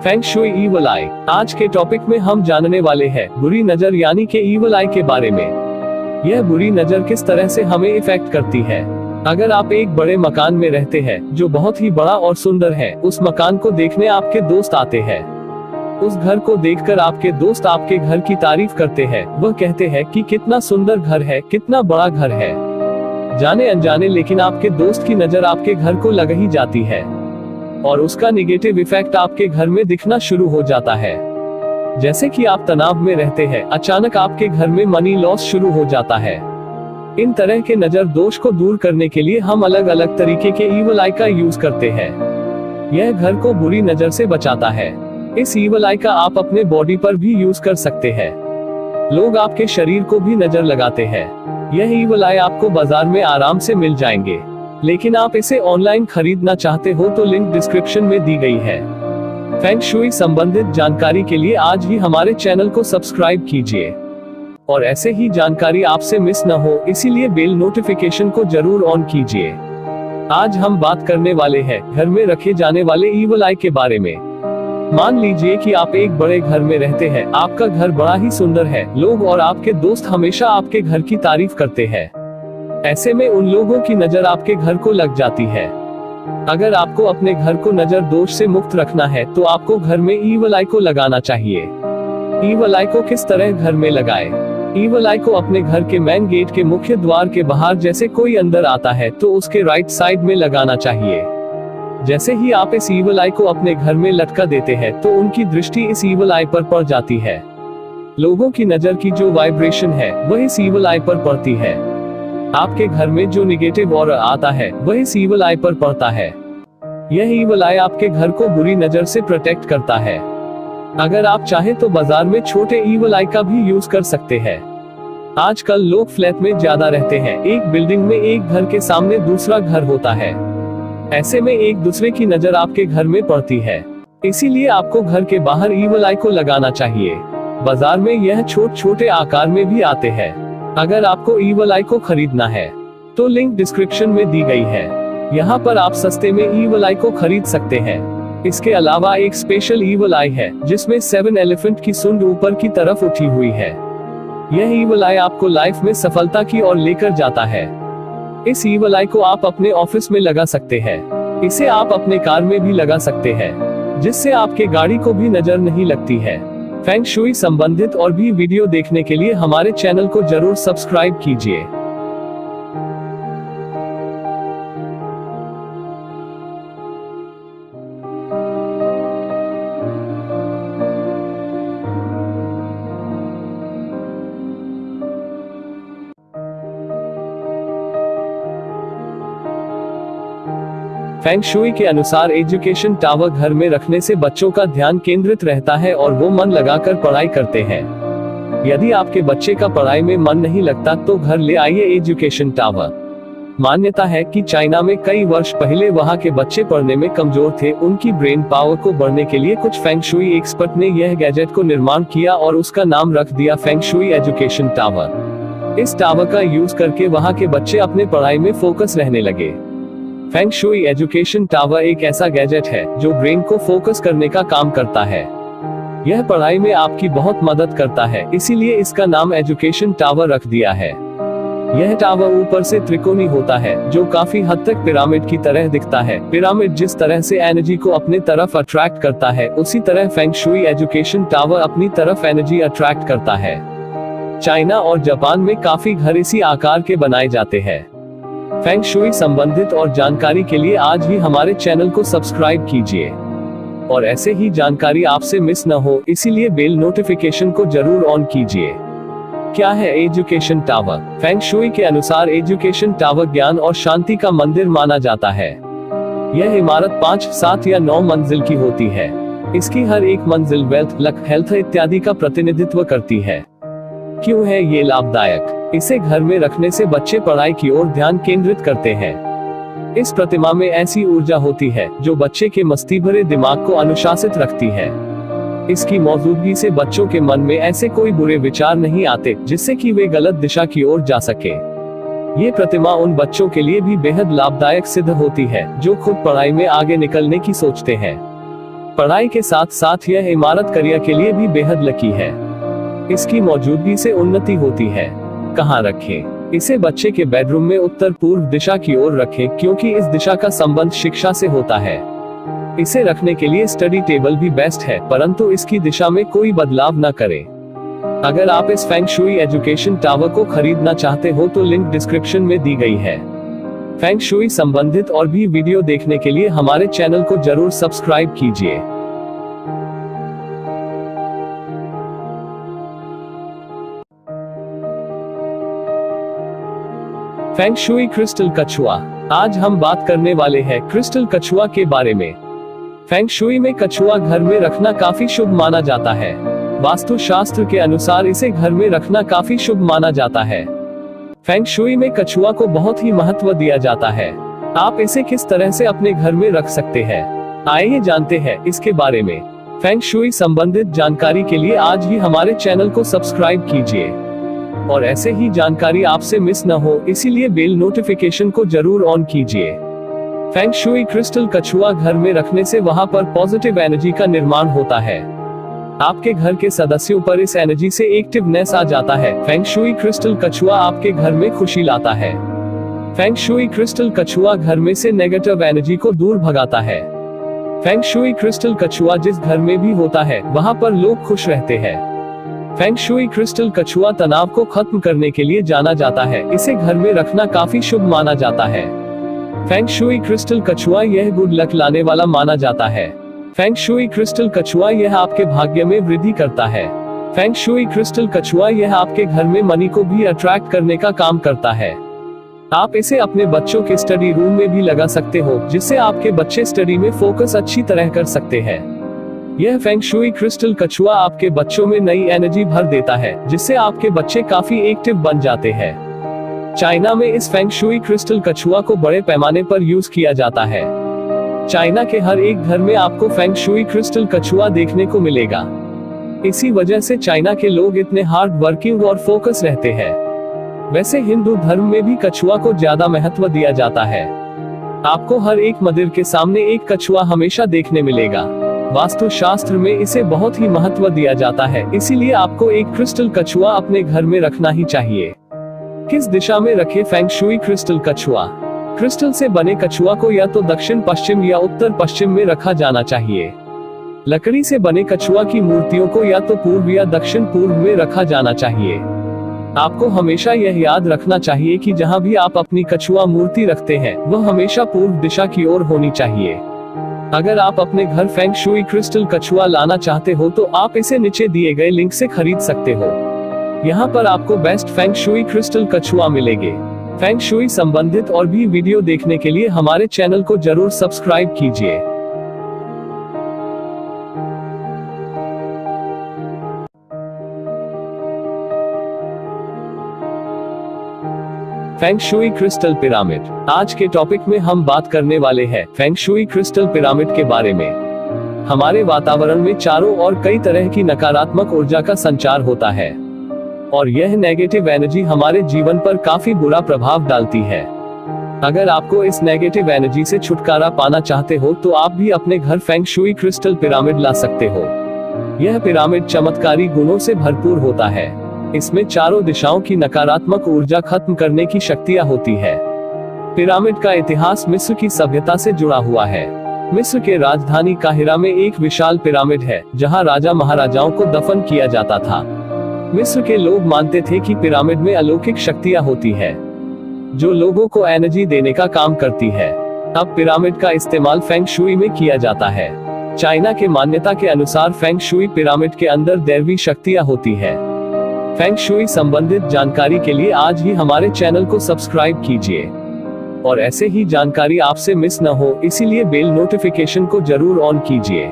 [SPEAKER 1] फेंग शुई ईवल आई। आज के टॉपिक में हम जानने वाले हैं बुरी नजर यानी कि ईवल आई के बारे में। यह बुरी नजर किस तरह से हमें इफेक्ट करती है। अगर आप एक बड़े मकान में रहते हैं जो बहुत ही बड़ा और सुंदर है, उस मकान को देखने आपके दोस्त आते हैं। उस घर को देखकर आपके दोस्त आपके घर की तारीफ करते हैं। वह कहते हैं कि कितना सुंदर घर है, कितना बड़ा घर है। जाने अनजाने लेकिन आपके दोस्त की नजर आपके घर को लग ही जाती है और उसका निगेटिव इफेक्ट आपके घर में दिखना शुरू हो जाता है। जैसे कि आप तनाव में रहते हैं, अचानक आपके घर में मनी लॉस शुरू हो जाता है। इन तरह के नजर दोष को दूर करने के लिए हम अलग अलग तरीके के ईवल आई का यूज करते हैं। यह घर को बुरी नजर से बचाता है। इस ईवल आई का आप अपने बॉडी पर भी यूज कर सकते हैं। लोग आपके शरीर को भी नजर लगाते हैं। यह ईवल आई आपको बाजार में आराम से मिल जाएंगे, लेकिन आप इसे ऑनलाइन खरीदना चाहते हो तो लिंक डिस्क्रिप्शन में दी गई है। फेंग शुई संबंधित जानकारी के लिए आज ही हमारे चैनल को सब्सक्राइब कीजिए और ऐसे ही जानकारी आपसे मिस न हो, इसीलिए बेल नोटिफिकेशन को जरूर ऑन कीजिए। आज हम बात करने वाले हैं घर में रखे जाने वाले ईवल आई के बारे में। मान लीजिए कि आप एक बड़े घर में रहते हैं, आपका घर बड़ा ही सुंदर है, लोग और आपके दोस्त हमेशा आपके घर की तारीफ करते हैं। ऐसे में उन लोगों की नजर आपके घर को लग जाती है। अगर आपको अपने घर को नजर दोष से मुक्त रखना है तो आपको घर में ईवल आई को लगाना चाहिए। ईवल आई को किस तरह घर में लगाएं? ईवल आई को अपने घर के मेन गेट के मुख्य द्वार के बाहर जैसे कोई अंदर आता है तो उसके राइट साइड में लगाना चाहिए। जैसे ही आप इस ईवल आई को अपने घर में लटका देते हैं तो उनकी दृष्टि इस ईवल आई पर पड़ जाती है। लोगों की नजर की जो वाइब्रेशन है वह इस ईवल आई पर पड़ती है। आपके घर में जो निगेटिव ऑरा आता है वह इस ईवल आई पर पड़ता है। यह ईवल आई आपके घर को बुरी नजर से प्रोटेक्ट करता है। अगर आप चाहें तो बाजार में छोटे ईवल आई का भी यूज कर सकते हैं। आजकल लोग फ्लैट में ज्यादा रहते हैं, एक बिल्डिंग में एक घर के सामने दूसरा घर होता है। ऐसे में एक दूसरे की नजर आपके घर में पड़ती है, इसीलिए आपको घर के बाहर ईवल आई को लगाना चाहिए। बाजार में यह छोटे आकार में भी आते हैं। अगर आपको ईवल आई को खरीदना है तो लिंक डिस्क्रिप्शन में दी गई है। यहाँ पर आप सस्ते में ईवल आई को खरीद सकते हैं। इसके अलावा एक स्पेशल ईवल आई है जिसमें 7 एलिफेंट की सूंड ऊपर की तरफ उठी हुई है। यह ईवल आई आपको लाइफ में सफलता की ओर लेकर जाता है। इस ईवल आई को आप अपने ऑफिस में लगा सकते हैं। इसे आप अपने कार में भी लगा सकते हैं, जिससे आपके गाड़ी को भी नजर नहीं लगती है। फेंग शुई संबंधित और भी वीडियो देखने के लिए हमारे चैनल को जरूर सब्सक्राइब कीजिए। फेंग शुई के अनुसार एजुकेशन टावर घर में रखने से बच्चों का ध्यान केंद्रित रहता है और वो मन लगाकर पढ़ाई करते हैं। यदि आपके बच्चे का पढ़ाई में मन नहीं लगता तो घर ले आइए एजुकेशन टावर। मान्यता है कि चाइना में कई वर्ष पहले वहां के बच्चे पढ़ने में कमजोर थे। उनकी ब्रेन पावर को बढ़ने के लिए कुछ फेंग शुई एक्सपर्ट ने यह गैजेट को निर्माण किया और उसका नाम रख दिया फेंग शुई एजुकेशन टावर। इस टावर का यूज करके वहां के बच्चे अपने पढ़ाई में फोकस रहने लगे। फेंग शुई एजुकेशन टावर एक ऐसा गैजेट है जो ब्रेन को फोकस करने का काम करता है। यह पढ़ाई में आपकी बहुत मदद करता है, इसीलिए इसका नाम एजुकेशन टावर रख दिया है। यह टावर ऊपर से त्रिकोणी होता है जो काफी हद तक पिरामिड की तरह दिखता है। पिरामिड जिस तरह से एनर्जी को अपने तरफ अट्रैक्ट करता है, उसी तरह फेंग शुई एजुकेशन टावर अपनी तरफ एनर्जी अट्रैक्ट करता है। चाइना और जापान में काफी घर इसी आकार के बनाए जाते हैं। फेंग शुई संबंधित और जानकारी के लिए आज ही हमारे चैनल को सब्सक्राइब कीजिए और ऐसे ही जानकारी आपसे मिस न हो, इसीलिए बेल नोटिफिकेशन को जरूर ऑन कीजिए। क्या है एजुकेशन टावर? फेंग शुई के अनुसार एजुकेशन टावर ज्ञान और शांति का मंदिर माना जाता है। यह इमारत 5, 7 या 9 मंजिल की होती है। इसकी हर एक मंजिल वेल्थ, लक, हेल्थ इत्यादि का प्रतिनिधित्व करती है। क्यों है ये लाभदायक? इसे घर में रखने से बच्चे पढ़ाई की ओर ध्यान केंद्रित करते हैं। इस प्रतिमा में ऐसी ऊर्जा होती है जो बच्चे के मस्ती भरे दिमाग को अनुशासित रखती है। इसकी मौजूदगी से बच्चों के मन में ऐसे कोई बुरे विचार नहीं आते जिससे कि वे गलत दिशा की ओर जा सके। ये प्रतिमा उन बच्चों के लिए भी बेहद लाभदायक सिद्ध होती है जो खुद पढ़ाई में आगे निकलने की सोचते हैं। पढ़ाई के साथ साथ यह इमारत करियर के लिए भी बेहद लकी है। इसकी मौजूदगी से उन्नति होती है। कहाँ रखें? इसे बच्चे के बेडरूम में उत्तर पूर्व दिशा की ओर रखें, क्योंकि इस दिशा का संबंध शिक्षा से होता है। इसे रखने के लिए स्टडी टेबल भी बेस्ट है, परंतु इसकी दिशा में कोई बदलाव न करें। अगर आप इस फेंग शुई एजुकेशन टावर को खरीदना चाहते हो तो लिंक डिस्क्रिप्शन में दी गई है। फेंग शुई संबंधित और भी वीडियो देखने के लिए हमारे चैनल को जरूर सब्सक्राइब कीजिए। फेंग शुई क्रिस्टल कछुआ। आज हम बात करने वाले हैं क्रिस्टल कछुआ के बारे में। फेंग शुई में कछुआ घर में रखना काफी शुभ माना जाता है। वास्तु शास्त्र के अनुसार इसे घर में रखना काफी शुभ माना जाता है। फेंग शुई में कछुआ को बहुत ही महत्व दिया जाता है। आप इसे किस तरह से अपने घर में रख सकते हैं, आइए जानते हैं इसके बारे में। फेंग शुई संबंधित जानकारी के लिए आज ही हमारे चैनल को सब्सक्राइब कीजिए और ऐसे ही जानकारी आपसे मिस न हो, इसीलिए बेल नोटिफिकेशन को जरूर ऑन कीजिए। फेंग शुई क्रिस्टल कछुआ घर में रखने से वहां पर पॉजिटिव एनर्जी का निर्माण होता है। आपके घर के सदस्यों पर इस एनर्जी से एक्टिवनेस आ जाता है। फेंग शुई क्रिस्टल कछुआ आपके घर में खुशी लाता है। फेंग शुई क्रिस्टल कछुआ घर में से नेगेटिव एनर्जी को दूर भगाता है। फेंग शुई क्रिस्टल कछुआ जिस घर में भी होता है वहां पर लोग खुश रहते हैं। फेंग शुई क्रिस्टल कछुआ तनाव को खत्म करने के लिए जाना जाता है। इसे घर में रखना काफी शुभ माना जाता है। फेंग शुई क्रिस्टल कछुआ यह गुड लक लाने वाला माना जाता है। फेंग शुई क्रिस्टल कछुआ यह आपके भाग्य में वृद्धि करता है। फेंग शुई क्रिस्टल कछुआ यह आपके घर में मनी को भी अट्रैक्ट करने का काम करता है। आप इसे अपने बच्चों के स्टडी रूम में भी लगा सकते हो, जिससे आपके बच्चे स्टडी में फोकस अच्छी तरह कर सकते हैं। यह फेंग शुई क्रिस्टल कछुआ आपके बच्चों में नई एनर्जी भर देता है, जिससे आपके बच्चे काफी एक्टिव बन जाते हैं। चाइना में इस फेंग शुई क्रिस्टल कछुआ को बड़े पैमाने पर यूज किया जाता है। चाइना के हर एक घर में आपको फेंग शुई क्रिस्टल कछुआ देखने को मिलेगा। इसी वजह से चाइना के लोग इतने हार्ड वर्किंग और फोकस रहते हैं। वैसे हिंदू धर्म में भी कछुआ को ज्यादा महत्व दिया जाता है। आपको हर एक मंदिर के सामने एक कछुआ हमेशा देखने मिलेगा। वास्तु शास्त्र में इसे बहुत ही महत्व दिया जाता है, इसीलिए आपको एक क्रिस्टल कछुआ अपने घर में रखना ही चाहिए। किस दिशा में रखे फेंग शुई क्रिस्टल कछुआ? क्रिस्टल से बने कछुआ को या तो दक्षिण पश्चिम या उत्तर पश्चिम में रखा जाना चाहिए। लकड़ी से बने कछुआ की मूर्तियों को या तो पूर्व या दक्षिण पूर्व में रखा जाना चाहिए। आपको हमेशा यह याद रखना चाहिए कि जहां भी आप अपनी कछुआ मूर्ति रखते हैं वह हमेशा पूर्व दिशा की ओर होनी चाहिए। अगर आप अपने घर फेंग शुई क्रिस्टल कछुआ लाना चाहते हो तो आप इसे नीचे दिए गए लिंक से खरीद सकते हो। यहाँ पर आपको बेस्ट फेंग शुई क्रिस्टल कछुआ मिलेंगे। फेंग शुई संबंधित और भी वीडियो देखने के लिए हमारे चैनल को जरूर सब्सक्राइब कीजिए। Feng shui crystal pyramid. आज के टॉपिक में हम बात करने वाले हैं फेंग शुई क्रिस्टल पिरामिड के बारे में। हमारे वातावरण में चारों ओर कई तरह की नकारात्मक ऊर्जा का संचार होता है और यह नेगेटिव एनर्जी हमारे जीवन पर काफी बुरा प्रभाव डालती है। अगर आपको इस नेगेटिव एनर्जी से छुटकारा पाना चाहते हो तो आप भी अपने घर फेंग शुई क्रिस्टल पिरामिड ला सकते हो। यह पिरामिड चमत्कारी गुणों से भरपूर होता है। इसमें चारों दिशाओं की नकारात्मक ऊर्जा खत्म करने की शक्तियां होती है। पिरामिड का इतिहास मिस्र की सभ्यता से जुड़ा हुआ है। मिस्र के राजधानी काहिरा में एक विशाल पिरामिड है जहां राजा महाराजाओं को दफन किया जाता था। मिस्र के लोग मानते थे कि पिरामिड में अलौकिक शक्तियां होती है जो लोगों को एनर्जी देने का काम करती है। अब पिरामिड का इस्तेमाल फेंग शुई में किया जाता है। चाइना के मान्यता के अनुसार फेंग शुई पिरामिड के अंदर दैवी शक्तियां होती है। फेंग शुई संबंधित जानकारी के लिए आज ही हमारे चैनल को सब्सक्राइब कीजिए और ऐसे ही जानकारी आपसे मिस न हो इसीलिए बेल नोटिफिकेशन को जरूर ऑन कीजिए।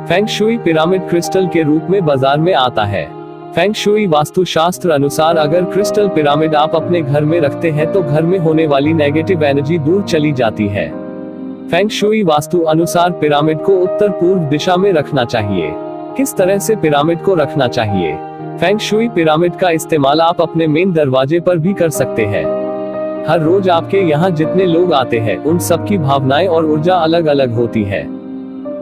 [SPEAKER 1] फेंग शुई पिरामिड क्रिस्टल के रूप में बाजार में आता है। फेंग शुई वास्तुशास्त्र अनुसार अगर क्रिस्टल पिरामिड आप अपने घर में रखते हैं तो घर में होने वाली नेगेटिव एनर्जी दूर चली जाती है। फेंग शुई वास्तु अनुसार पिरामिड को उत्तर पूर्व दिशा में रखना चाहिए। किस तरह से पिरामिड को रखना चाहिए? फेंग शुई पिरामिड का इस्तेमाल आप अपने मेन दरवाजे पर भी कर सकते हैं। हर रोज आपके यहाँ जितने लोग आते हैं उन सबकी भावनाएं और ऊर्जा अलग अलग होती है।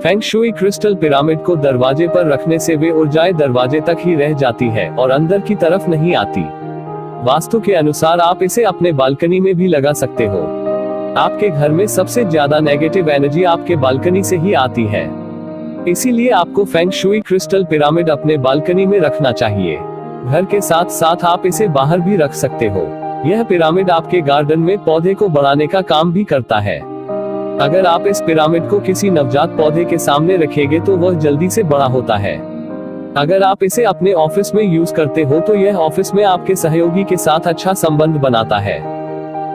[SPEAKER 1] फेंग शुई क्रिस्टल पिरामिड को दरवाजे पर रखने से वे ऊर्जाएं दरवाजे तक ही रह जाती है और अंदर की तरफ नहीं आती। वास्तु के अनुसार आप इसे अपने बालकनी में भी लगा सकते हो। आपके घर में सबसे ज्यादा नेगेटिव एनर्जी आपके बालकनी से ही आती है, इसीलिए आपको फेंग शुई क्रिस्टल पिरामिड अपने बालकनी में रखना चाहिए। घर के साथ साथ आप इसे बाहर भी रख सकते हो। यह पिरामिड आपके गार्डन में पौधे को बढ़ाने का काम भी करता है। अगर आप इस पिरामिड को किसी नवजात पौधे के सामने रखेंगे तो वह जल्दी से बड़ा होता है। अगर आप इसे अपने ऑफिस में यूज करते हो तो यह ऑफिस में आपके सहयोगी के साथ अच्छा संबंध बनाता है।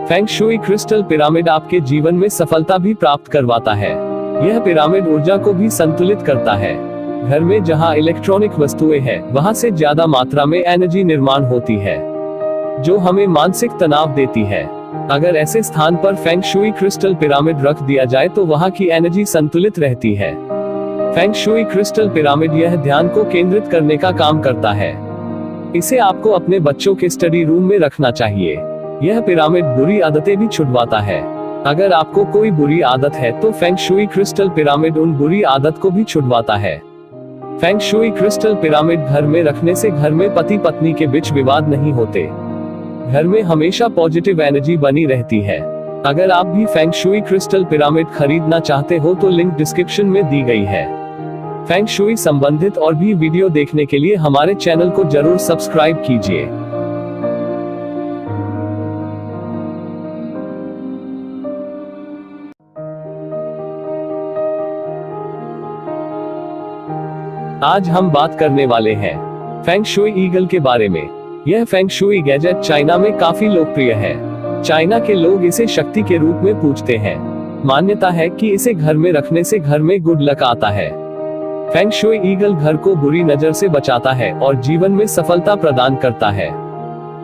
[SPEAKER 1] फेंग शुई क्रिस्टल पिरामिड आपके जीवन में सफलता भी प्राप्त करवाता है। यह पिरामिड ऊर्जा को भी संतुलित करता है। घर में जहां इलेक्ट्रॉनिक वस्तुएं हैं वहां से ज्यादा मात्रा में एनर्जी निर्माण होती है जो हमें मानसिक तनाव देती है। अगर ऐसे स्थान पर फेंग शुई क्रिस्टल पिरामिड रख दिया जाए तो वहां की एनर्जी संतुलित रहती है। फेंग शुई क्रिस्टल पिरामिड यह ध्यान को केंद्रित करने का काम करता है। इसे आपको अपने बच्चों के स्टडी रूम में रखना चाहिए। यह पिरामिड बुरी आदतें भी छुड़वाता है। अगर आपको कोई बुरी आदत है तो फेंग शुई क्रिस्टल पिरामिड उन बुरी आदत को भी छुड़वाता है। फेंग शुई क्रिस्टल पिरामिड घर में रखने से घर में पति पत्नी के बीच विवाद नहीं होते। घर में हमेशा पॉजिटिव एनर्जी बनी रहती है। अगर आप भी फेंग शुई क्रिस्टल पिरामिड खरीदना चाहते हो तो लिंक डिस्क्रिप्शन में दी गई है। फेंग शुई संबंधित और भी वीडियो देखने के लिए हमारे चैनल को जरूर सब्सक्राइब कीजिए। आज हम बात करने वाले हैं फेंग शुई ईगल के बारे में। यह फेंग शुई गैजेट चाइना में काफी लोकप्रिय है। चाइना के लोग इसे शक्ति के रूप में पूजते हैं। मान्यता है कि इसे घर में रखने से घर में गुड लक आता है। फेंग शुई ईगल घर को बुरी नजर से बचाता है और जीवन में सफलता प्रदान करता है।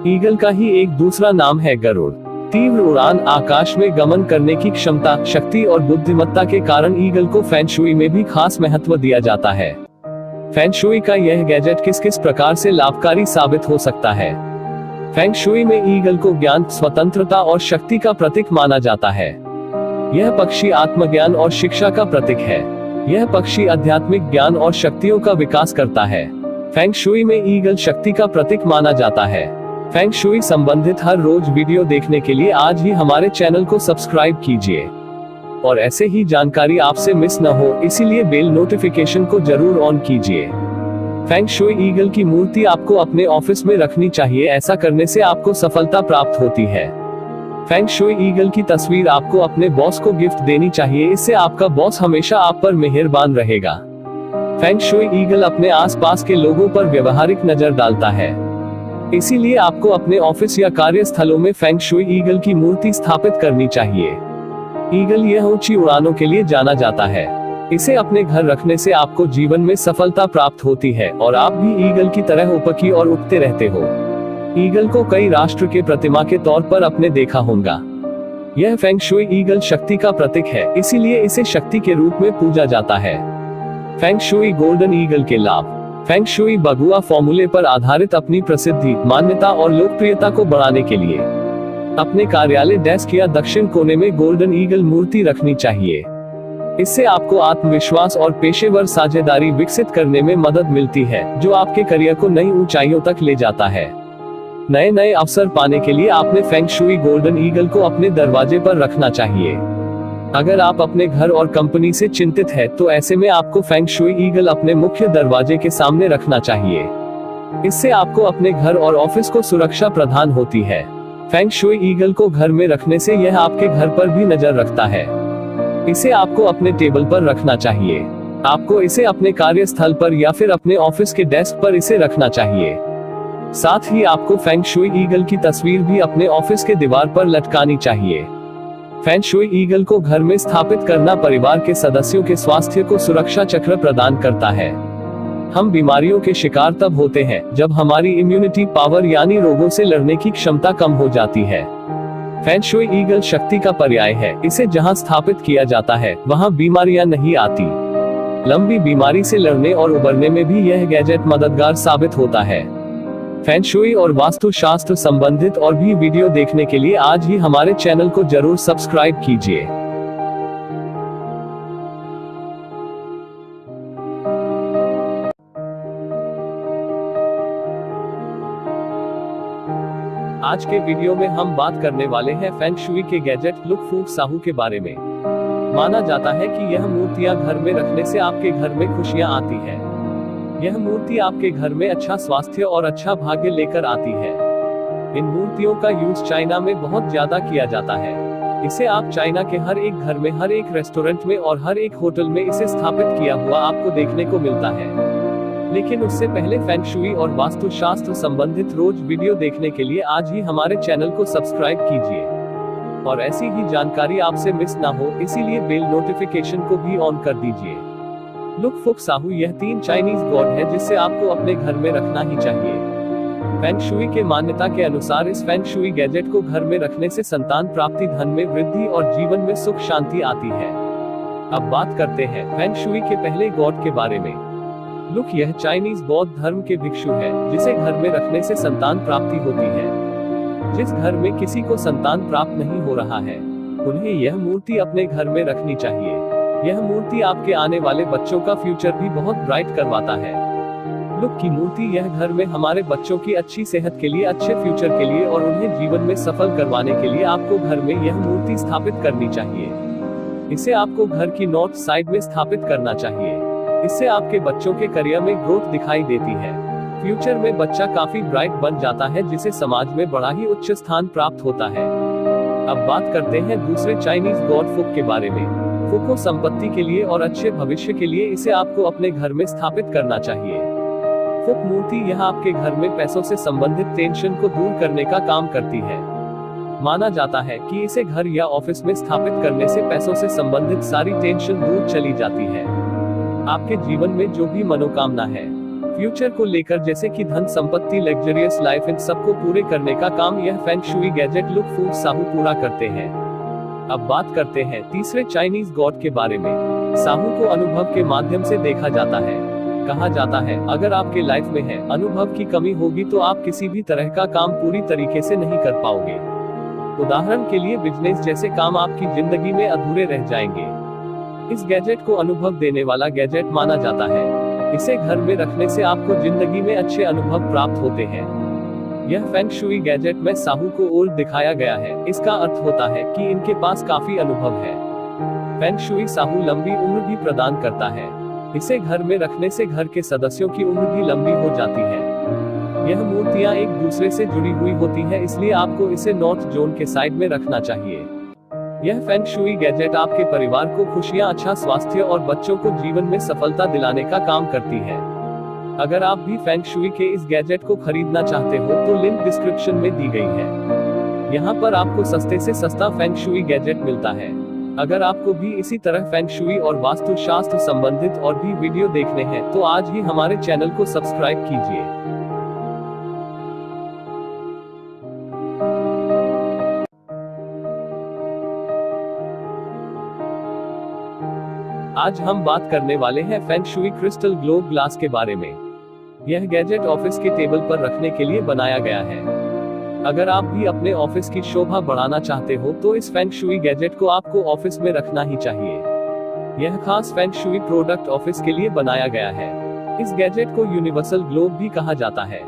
[SPEAKER 1] ईगल का ही एक दूसरा नाम है गरुड़। तीव्र उड़ान, आकाश में गमन करने की क्षमता, शक्ति और बुद्धिमत्ता के कारण ईगल को फेंग शुई में भी खास महत्व दिया जाता है। फेंग शुई का यह गैजेट किस किस प्रकार से लाभकारी साबित हो सकता है? फेंग शुई में ईगल को ज्ञान, स्वतंत्रता और शक्ति का प्रतीक माना जाता है। यह पक्षी आत्मज्ञान और शिक्षा का प्रतीक है। यह पक्षी आध्यात्मिक ज्ञान और शक्तियों का विकास करता है। फेंग शुई में ईगल शक्ति का प्रतीक माना जाता है। फेंग शुई संबंधित हर रोज वीडियो देखने के लिए आज ही हमारे चैनल को सब्सक्राइब कीजिए और ऐसे ही जानकारी आपसे मिस न हो, इसीलिए बेल नोटिफिकेशन को जरूर ऑन कीजिए। फेंग शुई ईगल की मूर्ति आपको अपने ऑफिस में रखनी चाहिए, ऐसा करने से आपको सफलता प्राप्त होती है। फेंग शुई ईगल की तस्वीर आपको अपने बॉस को गिफ्ट देनी चाहिए, इससे आपका बॉस हमेशा आप पर मेहरबान रहेगा। फेंग शुई ईगल अपने आसपास के लोगों पर व्यवहारिक नजर डालता है, इसीलिए आपको अपने ऑफिस या कार्यस्थलों में फेंग शुई ईगल की मूर्ति स्थापित करनी चाहिए। ईगल यह ऊंची उड़ानों के लिए जाना जाता है, इसे अपने घर रखने से आपको जीवन में सफलता प्राप्त होती है और आप भी ईगल की तरह ऊपकी और उड़ते रहते हो। ईगल को कई राष्ट्र के प्रतिमा के तौर पर आपने देखा होगा। यह फेंग शुई ईगल शक्ति का प्रतीक है, इसीलिए इसे शक्ति के रूप में पूजा जाता है। फेंग शुई गोल्डन ईगल के लाभ। फेंग शुई बगुआ फॉर्मूले पर आधारित अपनी प्रसिद्धि, मान्यता और लोकप्रियता को बढ़ाने के लिए अपने कार्यालय डेस्क या दक्षिण कोने में गोल्डन ईगल मूर्ति रखनी चाहिए। इससे आपको आत्मविश्वास और पेशेवर साझेदारी विकसित करने में मदद मिलती है, जो आपके करियर को नई ऊंचाइयों तक ले जाता है। नए नए अवसर पाने के लिए आपने फेंग शुई गोल्डन ईगल को अपने दरवाजे पर रखना चाहिए। अगर आप अपने घर और कंपनी से चिंतित है तो ऐसे में आपको फेंग शुई ईगल अपने मुख्य दरवाजे के सामने रखना चाहिए। इससे आपको अपने घर और ऑफिस को सुरक्षा प्रदान होती है। फेंग शुई ईगल को घर में रखने से यह आपके घर पर भी नजर रखता है। इसे आपको अपने टेबल पर रखना चाहिए। आपको इसे अपने कार्यस्थल पर या फिर अपने ऑफिस के डेस्क पर इसे रखना चाहिए। साथ ही आपको फेंग शुई ईगल की तस्वीर भी अपने ऑफिस के दीवार पर लटकानी चाहिए। फेंग शुई ईगल को घर में स्थापित करना परिवार के सदस्यों के स्वास्थ्य को सुरक्षा चक्र प्रदान करता है। हम बीमारियों के शिकार तब होते हैं जब हमारी इम्यूनिटी पावर यानी रोगों से लड़ने की क्षमता कम हो जाती है। फेंग शुई ईगल शक्ति का पर्याय है, इसे जहां स्थापित किया जाता है वहां बीमारियां नहीं आती। लंबी बीमारी से लड़ने और उबरने में भी यह गैजेट मददगार साबित होता है। फेंग शुई और वास्तुशास्त्र संबंधित और भी वीडियो देखने के लिए आज ही हमारे चैनल को जरूर सब्सक्राइब कीजिए। आज के वीडियो में हम बात करने वाले हैं फेंग शुई के गैजेट लुक फूक साहू के बारे में। माना जाता है कि यह मूर्तियां घर में रखने से आपके घर में खुशियां आती है। यह मूर्ति आपके घर में अच्छा स्वास्थ्य और अच्छा भाग्य लेकर आती है। इन मूर्तियों का यूज चाइना में बहुत ज्यादा किया जाता है। इसे आप चाइना के हर एक घर में, हर एक रेस्टोरेंट में और हर एक होटल में इसे स्थापित किया हुआ आपको देखने को मिलता है। लेकिन उससे पहले फेंग शुई और वास्तुशास्त्र संबंधित रोज वीडियो देखने के लिए आज ही हमारे चैनल को सब्सक्राइब कीजिए और ऐसी ही जानकारी आपसे मिस ना हो, इसीलिए बेल नोटिफिकेशन को भी ऑन कर दीजिए। लुक फुक साहू यह 3 चाइनीज गॉड है जिससे आपको अपने घर में रखना ही चाहिए। फेंग शुई के मान्यता के अनुसार इस फेंग शुई गैजेट को घर में रखने से संतान प्राप्ति, धन में वृद्धि और जीवन में सुख शांति आती है। अब बात करते हैं फेंग शुई के पहले गॉड के बारे में। लुक यह चाइनीज बौद्ध धर्म के भिक्षु है जिसे घर में रखने से संतान प्राप्ति होती है। जिस घर में किसी को संतान प्राप्त नहीं हो रहा है उन्हें यह मूर्ति अपने घर में रखनी चाहिए। यह मूर्ति आपके आने वाले बच्चों का फ्यूचर भी बहुत ब्राइट करवाता है। लुक की मूर्ति यह घर में हमारे बच्चों की अच्छी सेहत के लिए, अच्छे फ्यूचर के लिए और उन्हें जीवन में सफल करवाने के लिए आपको घर में यह मूर्ति स्थापित करनी चाहिए। इसे आपको घर की नॉर्थ साइड में स्थापित करना चाहिए। इससे आपके बच्चों के करियर में ग्रोथ दिखाई देती है। फ्यूचर में बच्चा काफी ब्राइट बन जाता है जिसे समाज में बड़ा ही उच्च स्थान प्राप्त होता है। अब बात करते हैं दूसरे चाइनीज गॉड फुक के बारे में। फुक को संपत्ति के लिए और अच्छे भविष्य के लिए इसे आपको अपने घर में स्थापित करना चाहिए। फुक मूर्ति यह आपके घर में पैसों से संबंधित टेंशन को दूर करने का काम करती है। माना जाता है कि इसे घर या ऑफिस में स्थापित करने से पैसों से संबंधित सारी टेंशन दूर चली जाती है। आपके जीवन में जो भी मनोकामना है फ्यूचर को लेकर, जैसे कि धन संपत्ति, लग्जरियस लाइफ, इन सबको पूरे करने का काम यह फेंग शुई गैजेट लुक फूक साहू पूरा करते हैं। अब बात करते हैं तीसरे चाइनीज गॉड के बारे में। साहू को अनुभव के माध्यम से देखा जाता है। कहा जाता है अगर आपके लाइफ में है अनुभव की कमी होगी तो आप किसी भी तरह का काम पूरी तरीके से नहीं कर पाओगे। उदाहरण के लिए बिजनेस जैसे काम आपकी जिंदगी में अधूरे रह जाएंगे। इस गैजेट को अनुभव देने वाला गैजेट माना जाता है। इसे घर में रखने से आपको जिंदगी में अच्छे अनुभव प्राप्त होते हैं। यह फेंग शुई गैजेट में साहू को ओल्ड दिखाया गया है। इसका अर्थ होता है कि इनके पास काफी अनुभव है। फेंग शुई साहू लंबी उम्र भी प्रदान करता है। इसे घर में रखने से घर के सदस्यों की उम्र भी लंबी हो जाती है। यह मूर्तियां एक दूसरे से जुड़ी हुई होती है, इसलिए आपको इसे नॉर्थ जोन के साइड में रखना चाहिए। यह फेंग शुई गैजेट आपके परिवार को खुशियां, अच्छा स्वास्थ्य और बच्चों को जीवन में सफलता दिलाने का काम करती है। अगर आप भी फेंग शुई के इस गैजेट को खरीदना चाहते हो तो लिंक डिस्क्रिप्शन में दी गई है। यहाँ पर आपको सस्ते से सस्ता फेंग शुई गैजेट मिलता है। अगर आपको भी इसी तरह फेंग शुई और वास्तु शास्त्र संबंधित और भी वीडियो देखने हैं तो आज ही हमारे चैनल को सब्सक्राइब कीजिए। आज हम बात करने वाले हैं feng shui crystal globe glass के बारे में। यह गैजेट ऑफिस के टेबल पर रखने के लिए बनाया गया है। अगर आप भी अपने ऑफिस की शोभा बढ़ाना चाहते हो तो इस फेंग शुई गैजेट को आपको ऑफिस में रखना ही चाहिए। यह खास फेंग शुई प्रोडक्ट ऑफिस के लिए बनाया गया है। इस गैजेट को यूनिवर्सल ग्लोब भी कहा जाता है।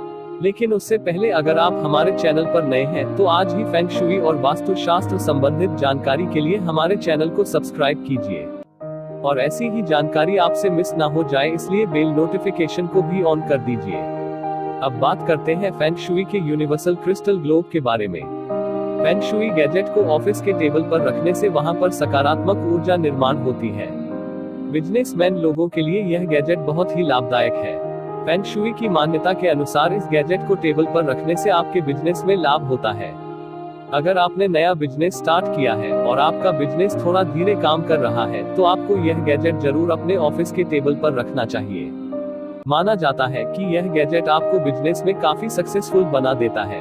[SPEAKER 1] लेकिन उससे पहले अगर आप हमारे चैनल पर नए हैं तो आज ही फेंग शुई और वास्तु शास्त्र संबंधित जानकारी के लिए हमारे चैनल को सब्सक्राइब कीजिए और ऐसी ही जानकारी आपसे मिस ना हो जाए, इसलिए बेल नोटिफिकेशन को भी ऑन कर दीजिए। अब बात करते हैं फेंग शुई के यूनिवर्सल क्रिस्टल ग्लोब के बारे में। फेंग शुई गैजेट को ऑफिस के टेबल पर रखने से वहां पर सकारात्मक ऊर्जा निर्माण होती है। बिजनेसमैन लोगों के लिए यह गैजेट बहुत ही लाभदायक है। फेंग शुई की मान्यता के अनुसार इस गैजेट को टेबल पर रखने से आपके बिजनेस में लाभ होता है। अगर आपने नया बिजनेस स्टार्ट किया है और आपका बिजनेस थोड़ा धीरे काम कर रहा है तो आपको यह गैजेट जरूर अपने ऑफिस के टेबल पर रखना चाहिए। माना जाता है कि यह गैजेट आपको बिजनेस में काफी सक्सेसफुल बना देता है।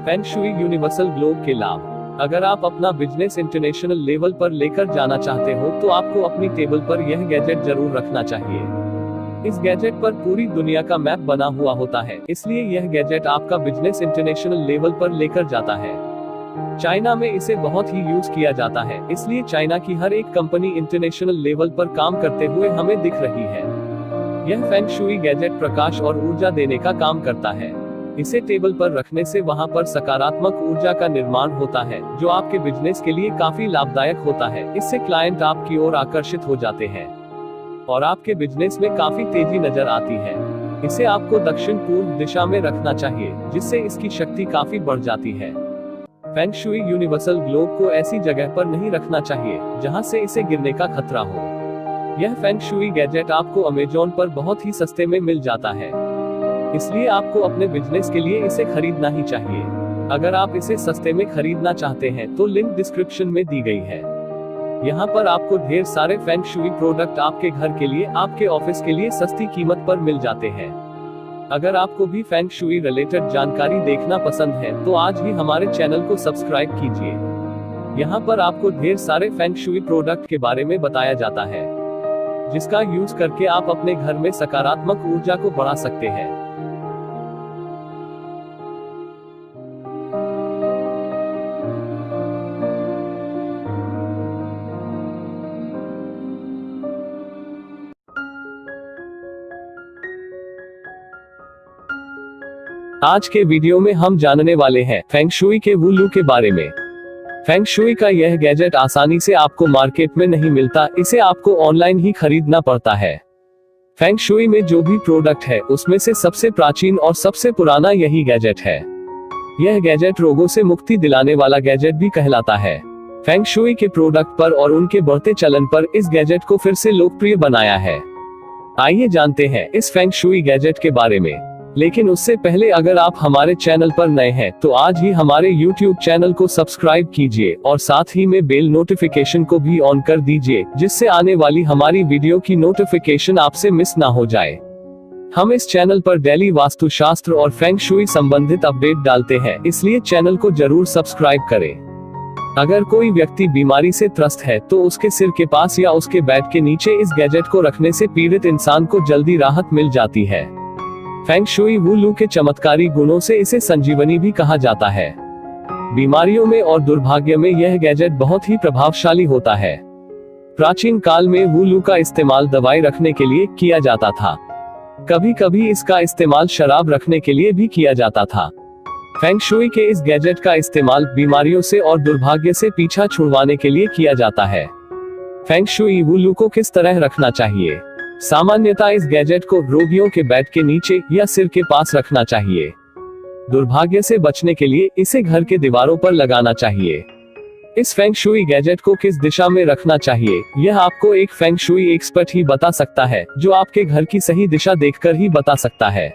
[SPEAKER 1] फेंग शुई यूनिवर्सल ग्लोब के लाभ। अगर आप अपना बिजनेस इंटरनेशनल लेवल पर लेकर जाना चाहते हो तो आपको अपनी टेबल पर यह गैजेट जरूर रखना चाहिए। इस गैजेट पर पूरी दुनिया का मैप बना हुआ होता है, इसलिए यह गैजेट आपका बिजनेस इंटरनेशनल लेवल पर लेकर जाता है। चाइना में इसे बहुत ही यूज किया जाता है, इसलिए चाइना की हर एक कंपनी इंटरनेशनल लेवल पर काम करते हुए हमें दिख रही है। यह फेंग शुई गैजेट प्रकाश और ऊर्जा देने का काम करता है। इसे टेबल पर रखने से वहां पर सकारात्मक ऊर्जा का निर्माण होता है, जो आपके बिजनेस के लिए काफी लाभदायक होता है। इससे क्लाइंट आपकी ओर आकर्षित हो जाते हैं और आपके बिजनेस में काफी तेजी नजर आती है। इसे आपको दक्षिण पूर्व दिशा में रखना चाहिए, जिससे इसकी शक्ति काफी बढ़ जाती है। फेंग शुई यूनिवर्सल ग्लोब को ऐसी जगह पर नहीं रखना चाहिए जहां से इसे गिरने का खतरा हो। यह फेंग शुई गैजेट आपको अमेज़न पर बहुत ही सस्ते में मिल जाता है, इसलिए आपको अपने बिजनेस के लिए इसे खरीदना ही चाहिए। अगर आप इसे सस्ते में खरीदना चाहते हैं तो लिंक डिस्क्रिप्शन में दी गई है। यहाँ पर आपको ढेर सारे फेंग शुई प्रोडक्ट आपके घर के लिए, आपके ऑफिस के लिए सस्ती कीमत पर मिल जाते हैं। अगर आपको भी फेंग शुई रिलेटेड जानकारी देखना पसंद है तो आज ही हमारे चैनल को सब्सक्राइब कीजिए। यहाँ पर आपको ढेर सारे फेंग शुई प्रोडक्ट के बारे में बताया जाता है, जिसका यूज करके आप अपने घर में सकारात्मक ऊर्जा को बढ़ा सकते हैं। आज के वीडियो में हम जानने वाले हैं फेंग शुई के वूलू के बारे में। फेंग शुई का यह गैजेट आसानी से आपको मार्केट में नहीं मिलता, इसे आपको ऑनलाइन ही खरीदना पड़ता है। फेंग शुई में जो भी प्रोडक्ट है उसमें से सबसे प्राचीन और सबसे पुराना यही गैजेट है। यह गैजेट रोगों से मुक्ति दिलाने वाला गैजेट भी कहलाता है। फेंग शुई के प्रोडक्ट पर और उनके बढ़ते चलन पर इस गैजेट को फिर से लोकप्रिय बनाया है। आइए जानते हैं इस फेंग शुई गैजेट के बारे में। लेकिन उससे पहले अगर आप हमारे चैनल पर नए हैं तो आज ही हमारे YouTube चैनल को सब्सक्राइब कीजिए और साथ ही में बेल नोटिफिकेशन को भी ऑन कर दीजिए, जिससे आने वाली हमारी वीडियो की नोटिफिकेशन आपसे मिस ना हो जाए। हम इस चैनल पर डेली वास्तु शास्त्र और फेंग शुई संबंधित अपडेट डालते हैं, इसलिए चैनल को जरूर सब्सक्राइब करें। अगर कोई व्यक्ति बीमारी से त्रस्त है तो उसके सिर के पास या उसके बेड के नीचे इस गैजेट को रखने से पीड़ित इंसान को जल्दी राहत मिल जाती है। फेंग शुई वूलू के चमत्कारी गुणों से इसे संजीवनी भी कहा जाता है। बीमारियों में और दुर्भाग्य में यह गैजेट बहुत ही प्रभावशाली होता है। प्राचीन काल में वूलू का इस्तेमाल दवाई रखने के लिए किया जाता था। कभी कभी इसका इस्तेमाल शराब रखने के लिए भी किया जाता था। फेंग शुई के इस गैजेट का इस्तेमाल बीमारियों से और दुर्भाग्य से पीछा छुड़वाने के लिए किया जाता है। फेंग शुई वुलू को किस तरह रखना चाहिए। सामान्यतः इस गैजेट को रोगियों के बेड के नीचे या सिर के पास रखना चाहिए। दुर्भाग्य से बचने के लिए इसे घर के दीवारों पर लगाना चाहिए। इस फेंग शुई गैजेट को किस दिशा में रखना चाहिए, यह आपको एक फेंग शुई एक्सपर्ट ही बता सकता है, जो आपके घर की सही दिशा देखकर ही बता सकता है।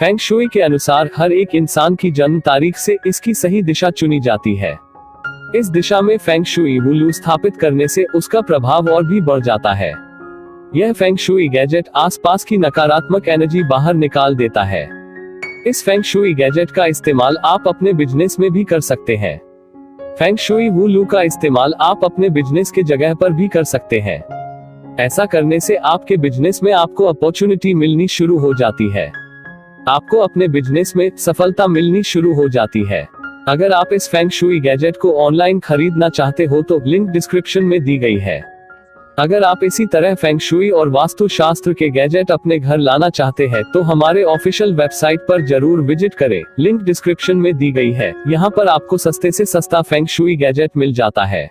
[SPEAKER 1] फेंग शुई के अनुसार हर एक इंसान की जन्म तारीख से इसकी सही दिशा चुनी जाती है। इस दिशा में फेंग शुई वुलू स्थापित करने से उसका प्रभाव और भी बढ़ जाता है। यह फेंग शुई गैजेट आसपास की नकारात्मक एनर्जी बाहर निकाल देता है। इस फेंग शुई गैजेट का इस्तेमाल आप अपने बिजनेस में भी कर सकते हैं। फेंग शुई वुलू का इस्तेमाल आप अपने बिजनेस के जगह पर भी कर सकते हैं। ऐसा करने से आपके बिजनेस में आपको अपॉर्चुनिटी मिलनी शुरू हो जाती है। आपको अपने बिजनेस में सफलता मिलनी शुरू हो जाती है। अगर आप इस फेंग शुई गैजेट को ऑनलाइन खरीदना चाहते हो तो लिंक डिस्क्रिप्शन में दी गई है। अगर आप इसी तरह फेंग शुई और वास्तु शास्त्र के गैजेट अपने घर लाना चाहते हैं तो हमारे ऑफिशियल वेबसाइट पर जरूर विजिट करें, लिंक डिस्क्रिप्शन में दी गई है। यहाँ पर आपको सस्ते से सस्ता फेंग शुई गैजेट मिल जाता है।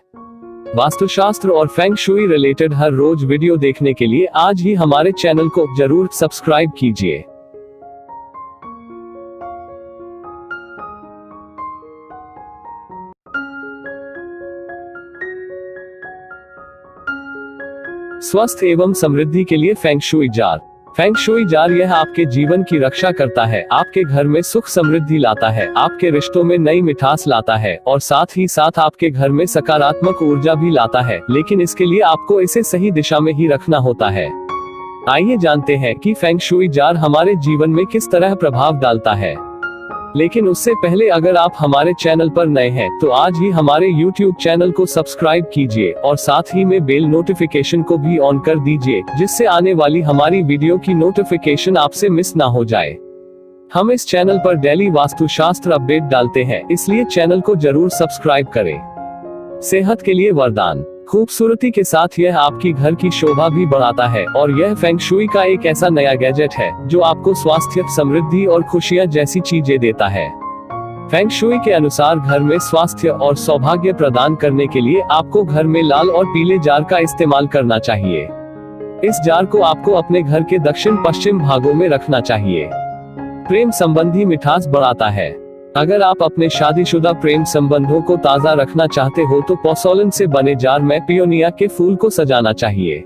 [SPEAKER 1] वास्तुशास्त्र और फेंग शुई रिलेटेड हर रोज वीडियो देखने के लिए आज ही हमारे चैनल को जरूर सब्सक्राइब कीजिए। स्वस्थ एवं समृद्धि के लिए feng shui jar. Feng shui jar यह आपके जीवन की रक्षा करता है, आपके घर में सुख समृद्धि लाता है, आपके रिश्तों में नई मिठास लाता है और साथ ही साथ आपके घर में सकारात्मक ऊर्जा भी लाता है। लेकिन इसके लिए आपको इसे सही दिशा में ही रखना होता है। आइए जानते हैं कि फेंग शुई जार हमारे जीवन में किस तरह प्रभाव डालता है। लेकिन उससे पहले अगर आप हमारे चैनल पर नए हैं तो आज ही हमारे YouTube चैनल को सब्सक्राइब कीजिए और साथ ही में बेल नोटिफिकेशन को भी ऑन कर दीजिए, जिससे आने वाली हमारी वीडियो की नोटिफिकेशन आपसे मिस ना हो जाए। हम इस चैनल पर डेली वास्तुशास्त्र अपडेट डालते हैं, इसलिए चैनल को जरूर सब्सक्राइब करें। सेहत के लिए वरदान। खूबसूरती के साथ यह आपकी घर की शोभा भी बढ़ाता है और यह फेंग शुई का एक ऐसा नया गैजेट है जो आपको स्वास्थ्य, समृद्धि और खुशियां जैसी चीजें देता है। फेंग शुई के अनुसार घर में स्वास्थ्य और सौभाग्य प्रदान करने के लिए आपको घर में लाल और पीले जार का इस्तेमाल करना चाहिए। इस जार को आपको अपने घर के दक्षिण पश्चिम भागों में रखना चाहिए। प्रेम संबंधी मिठास बढ़ाता है। अगर आप अपने शादीशुदा प्रेम संबंधों को ताज़ा रखना चाहते हो तो पोर्सेलेन से बने जार में पियोनिया के फूल को सजाना चाहिए।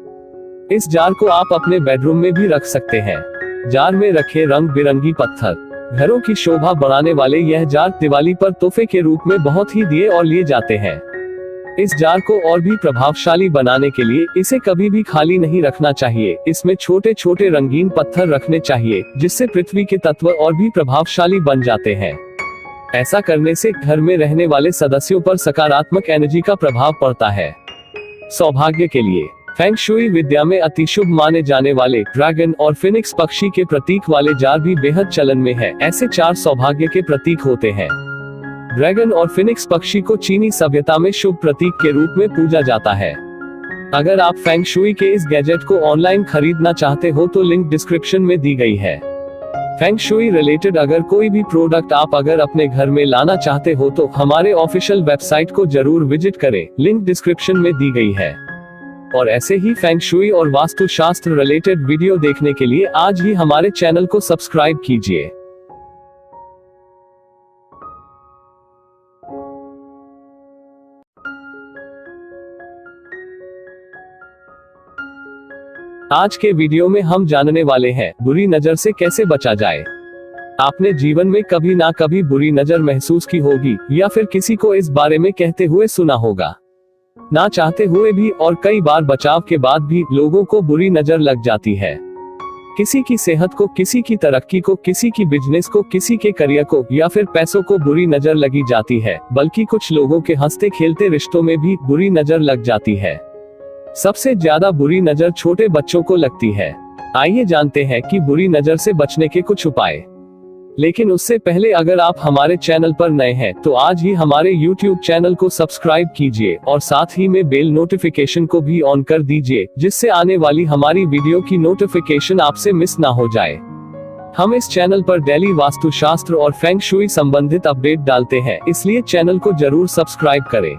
[SPEAKER 1] इस जार को आप अपने बेडरूम में भी रख सकते हैं। जार में रखे रंग बिरंगी पत्थर। घरों की शोभा बढ़ाने वाले यह जार दिवाली पर तोहफे के रूप में बहुत ही दिए और लिए जाते हैं। इस जार को और भी प्रभावशाली बनाने के लिए इसे कभी भी खाली नहीं रखना चाहिए। इसमें छोटे छोटे रंगीन पत्थर रखने चाहिए, जिससे पृथ्वी के तत्व और भी प्रभावशाली बन जाते हैं। ऐसा करने से घर में रहने वाले सदस्यों पर सकारात्मक एनर्जी का प्रभाव पड़ता है। सौभाग्य के लिए फेंग शुई विद्या में अति शुभ माने जाने वाले ड्रैगन और फिनिक्स पक्षी के प्रतीक वाले जार भी बेहद चलन में है। ऐसे 4 सौभाग्य के प्रतीक होते हैं। ड्रैगन और फिनिक्स पक्षी को चीनी सभ्यता में शुभ प्रतीक के रूप में पूजा जाता है। अगर आप फेंग शुई के इस गैजेट को ऑनलाइन खरीदना चाहते हो तो लिंक डिस्क्रिप्शन में दी गई है। फेंग शुई रिलेटेड अगर कोई भी प्रोडक्ट आप अगर अपने घर में लाना चाहते हो तो हमारे ऑफिशियल वेबसाइट को जरूर विजिट करें, लिंक डिस्क्रिप्शन में दी गई है। और ऐसे ही फेंग शुई और वास्तु शास्त्र रिलेटेड वीडियो देखने के लिए आज ही हमारे चैनल को सब्सक्राइब कीजिए। आज के वीडियो में हम जानने वाले हैं बुरी नजर से कैसे बचा जाए। आपने जीवन में कभी ना कभी बुरी नजर महसूस की होगी या फिर किसी को इस बारे में कहते हुए सुना होगा। ना चाहते हुए भी और कई बार बचाव के बाद भी लोगों को बुरी नजर लग जाती है। किसी की सेहत को, किसी की तरक्की को, किसी की बिजनेस को, किसी के करियर को या फिर पैसों को बुरी नजर लगी जाती है। बल्कि कुछ लोगों के हंसते खेलते रिश्तों में भी बुरी नजर लग जाती है। सबसे ज्यादा बुरी नजर छोटे बच्चों को लगती है। आइए जानते हैं कि बुरी नजर से बचने के कुछ उपाय। लेकिन उससे पहले अगर आप हमारे चैनल पर नए हैं तो आज ही हमारे YouTube चैनल को सब्सक्राइब कीजिए और साथ ही में बेल नोटिफिकेशन को भी ऑन कर दीजिए, जिससे आने वाली हमारी वीडियो की नोटिफिकेशन आपसे मिस ना हो जाए। हम इस चैनल पर डेली वास्तुशास्त्र और फेंग शुई संबंधित अपडेट डालते हैं, इसलिए चैनल को जरूर सब्सक्राइब करें।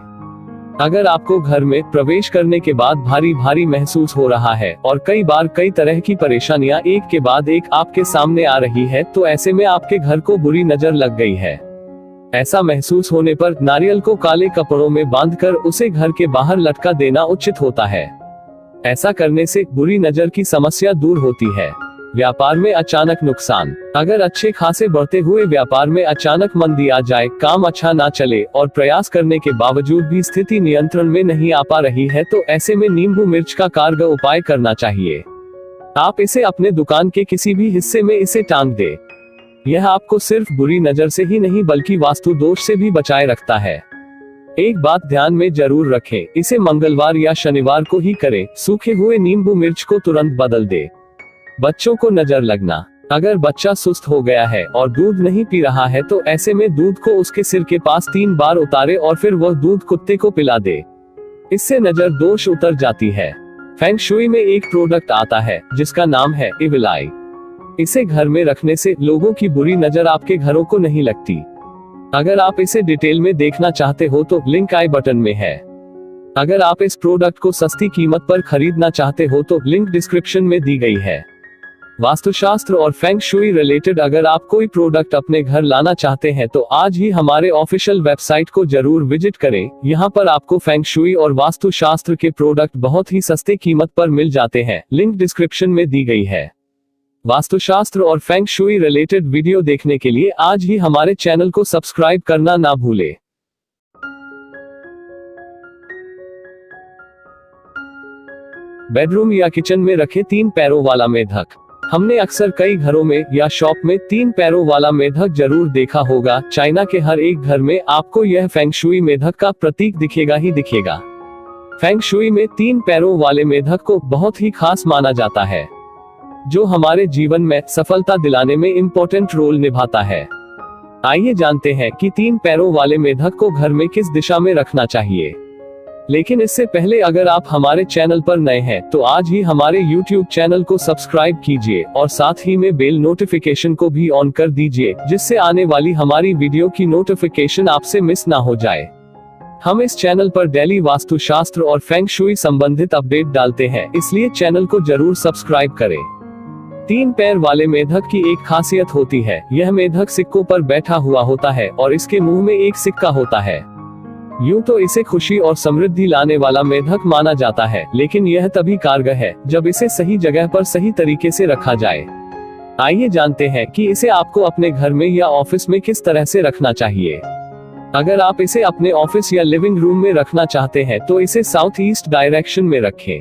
[SPEAKER 1] अगर आपको घर में प्रवेश करने के बाद भारी भारी महसूस हो रहा है और कई बार कई तरह की परेशानियां एक के बाद एक आपके सामने आ रही है, तो ऐसे में आपके घर को बुरी नजर लग गई है। ऐसा महसूस होने पर नारियल को काले कपड़ों में बांधकर उसे घर के बाहर लटका देना उचित होता है। ऐसा करने से बुरी नजर की समस्या दूर होती है। व्यापार में अचानक नुकसान। अगर अच्छे खासे बढ़ते हुए व्यापार में अचानक मंदी आ जाए, काम अच्छा ना चले और प्रयास करने के बावजूद भी स्थिति नियंत्रण में नहीं आ पा रही है, तो ऐसे में नींबू मिर्च का कारगर उपाय करना चाहिए। आप इसे अपने दुकान के किसी भी हिस्से में इसे टांग दे। यह आपको सिर्फ बुरी नजर से ही नहीं बल्कि वास्तु दोष से भी बचाए रखता है। एक बात ध्यान में जरूर रखें, इसे मंगलवार या शनिवार को ही करें। सूखे हुए नींबू मिर्च को तुरंत बदल दे। बच्चों को नजर लगना। अगर बच्चा सुस्त हो गया है और दूध नहीं पी रहा है, तो ऐसे में दूध को उसके सिर के पास 3 बार उतारे और फिर वह दूध कुत्ते को पिला दे। इससे नजर दोष उतर जाती है। फेंग शुई में एक प्रोडक्ट आता है जिसका नाम है इविल आई। इसे घर में रखने से लोगों की बुरी नजर आपके घरों को नहीं लगती। अगर आप इसे डिटेल में देखना चाहते हो तो लिंक आई बटन में है। अगर आप इस प्रोडक्ट को सस्ती कीमत पर खरीदना चाहते हो तो लिंक डिस्क्रिप्शन में दी गई है। वास्तुशास्त्र और फेंग शुई रिलेटेड अगर आप कोई प्रोडक्ट अपने घर लाना चाहते हैं तो आज ही हमारे ऑफिशियल वेबसाइट को जरूर विजिट करें। यहाँ पर आपको फेंग शुई और वास्तुशास्त्र के प्रोडक्ट बहुत ही सस्ते कीमत पर मिल जाते हैं। लिंक डिस्क्रिप्शन में दी गई है। वास्तुशास्त्र और फेंग शुई रिलेटेड वीडियो देखने के लिए आज ही हमारे चैनल को सब्सक्राइब करना ना भूले। बेडरूम या किचन में रखे 3 पैरों वाला मेढक। हमने अक्सर कई घरों में या शॉप में 3 पैरों वाला मेढक जरूर देखा होगा। चाइना के हर एक घर में आपको यह फेंग शुई मेढक का प्रतीक दिखेगा ही दिखेगा। फेंग शुई में 3 पैरों वाले मेढक को बहुत ही खास माना जाता है, जो हमारे जीवन में सफलता दिलाने में इम्पोर्टेंट रोल निभाता है। आइए जानते हैं कि 3 पैरों वाले मेढक को घर में किस दिशा में रखना चाहिए। लेकिन इससे पहले अगर आप हमारे चैनल पर नए हैं तो आज ही हमारे YouTube चैनल को सब्सक्राइब कीजिए और साथ ही में बेल नोटिफिकेशन को भी ऑन कर दीजिए, जिससे आने वाली हमारी वीडियो की नोटिफिकेशन आपसे मिस ना हो जाए। हम इस चैनल पर डेली वास्तुशास्त्र और फेंग शुई संबंधित अपडेट डालते हैं, इसलिए चैनल को जरूर सब्सक्राइब करें। 3 पैर वाले मेढक की एक खासियत होती है, यह मेढक सिक्कों पर बैठा हुआ होता है और इसके मुंह में एक सिक्का होता है। यूं तो इसे खुशी और समृद्धि लाने वाला मेढक माना जाता है, लेकिन यह तभी कारगर है जब इसे सही जगह पर सही तरीके से रखा जाए। आइए जानते हैं कि इसे आपको अपने घर में या ऑफिस में किस तरह से रखना चाहिए। अगर आप इसे अपने ऑफिस या लिविंग रूम में रखना चाहते हैं तो इसे साउथ ईस्ट डायरेक्शन में रखें।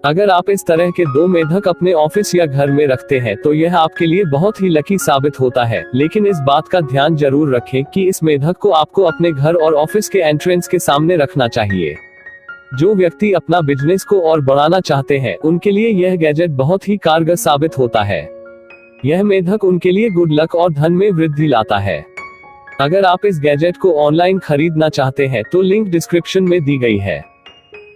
[SPEAKER 1] अगर आप इस तरह के 2 मेढक अपने ऑफिस या घर में रखते हैं तो यह आपके लिए बहुत ही लकी साबित होता है, लेकिन इस बात का ध्यान जरूर रखें कि इस मेढक को आपको अपने घर और ऑफिस के एंट्रेंस के सामने रखना चाहिए। जो व्यक्ति अपना बिजनेस को और बढ़ाना चाहते हैं उनके लिए यह गैजेट बहुत ही कारगर साबित होता है। यह मेढक उनके लिए गुड लक और धन में वृद्धि लाता है। अगर आप इस गैजेट को ऑनलाइन खरीदना चाहते हैं तो लिंक डिस्क्रिप्शन में दी गई है।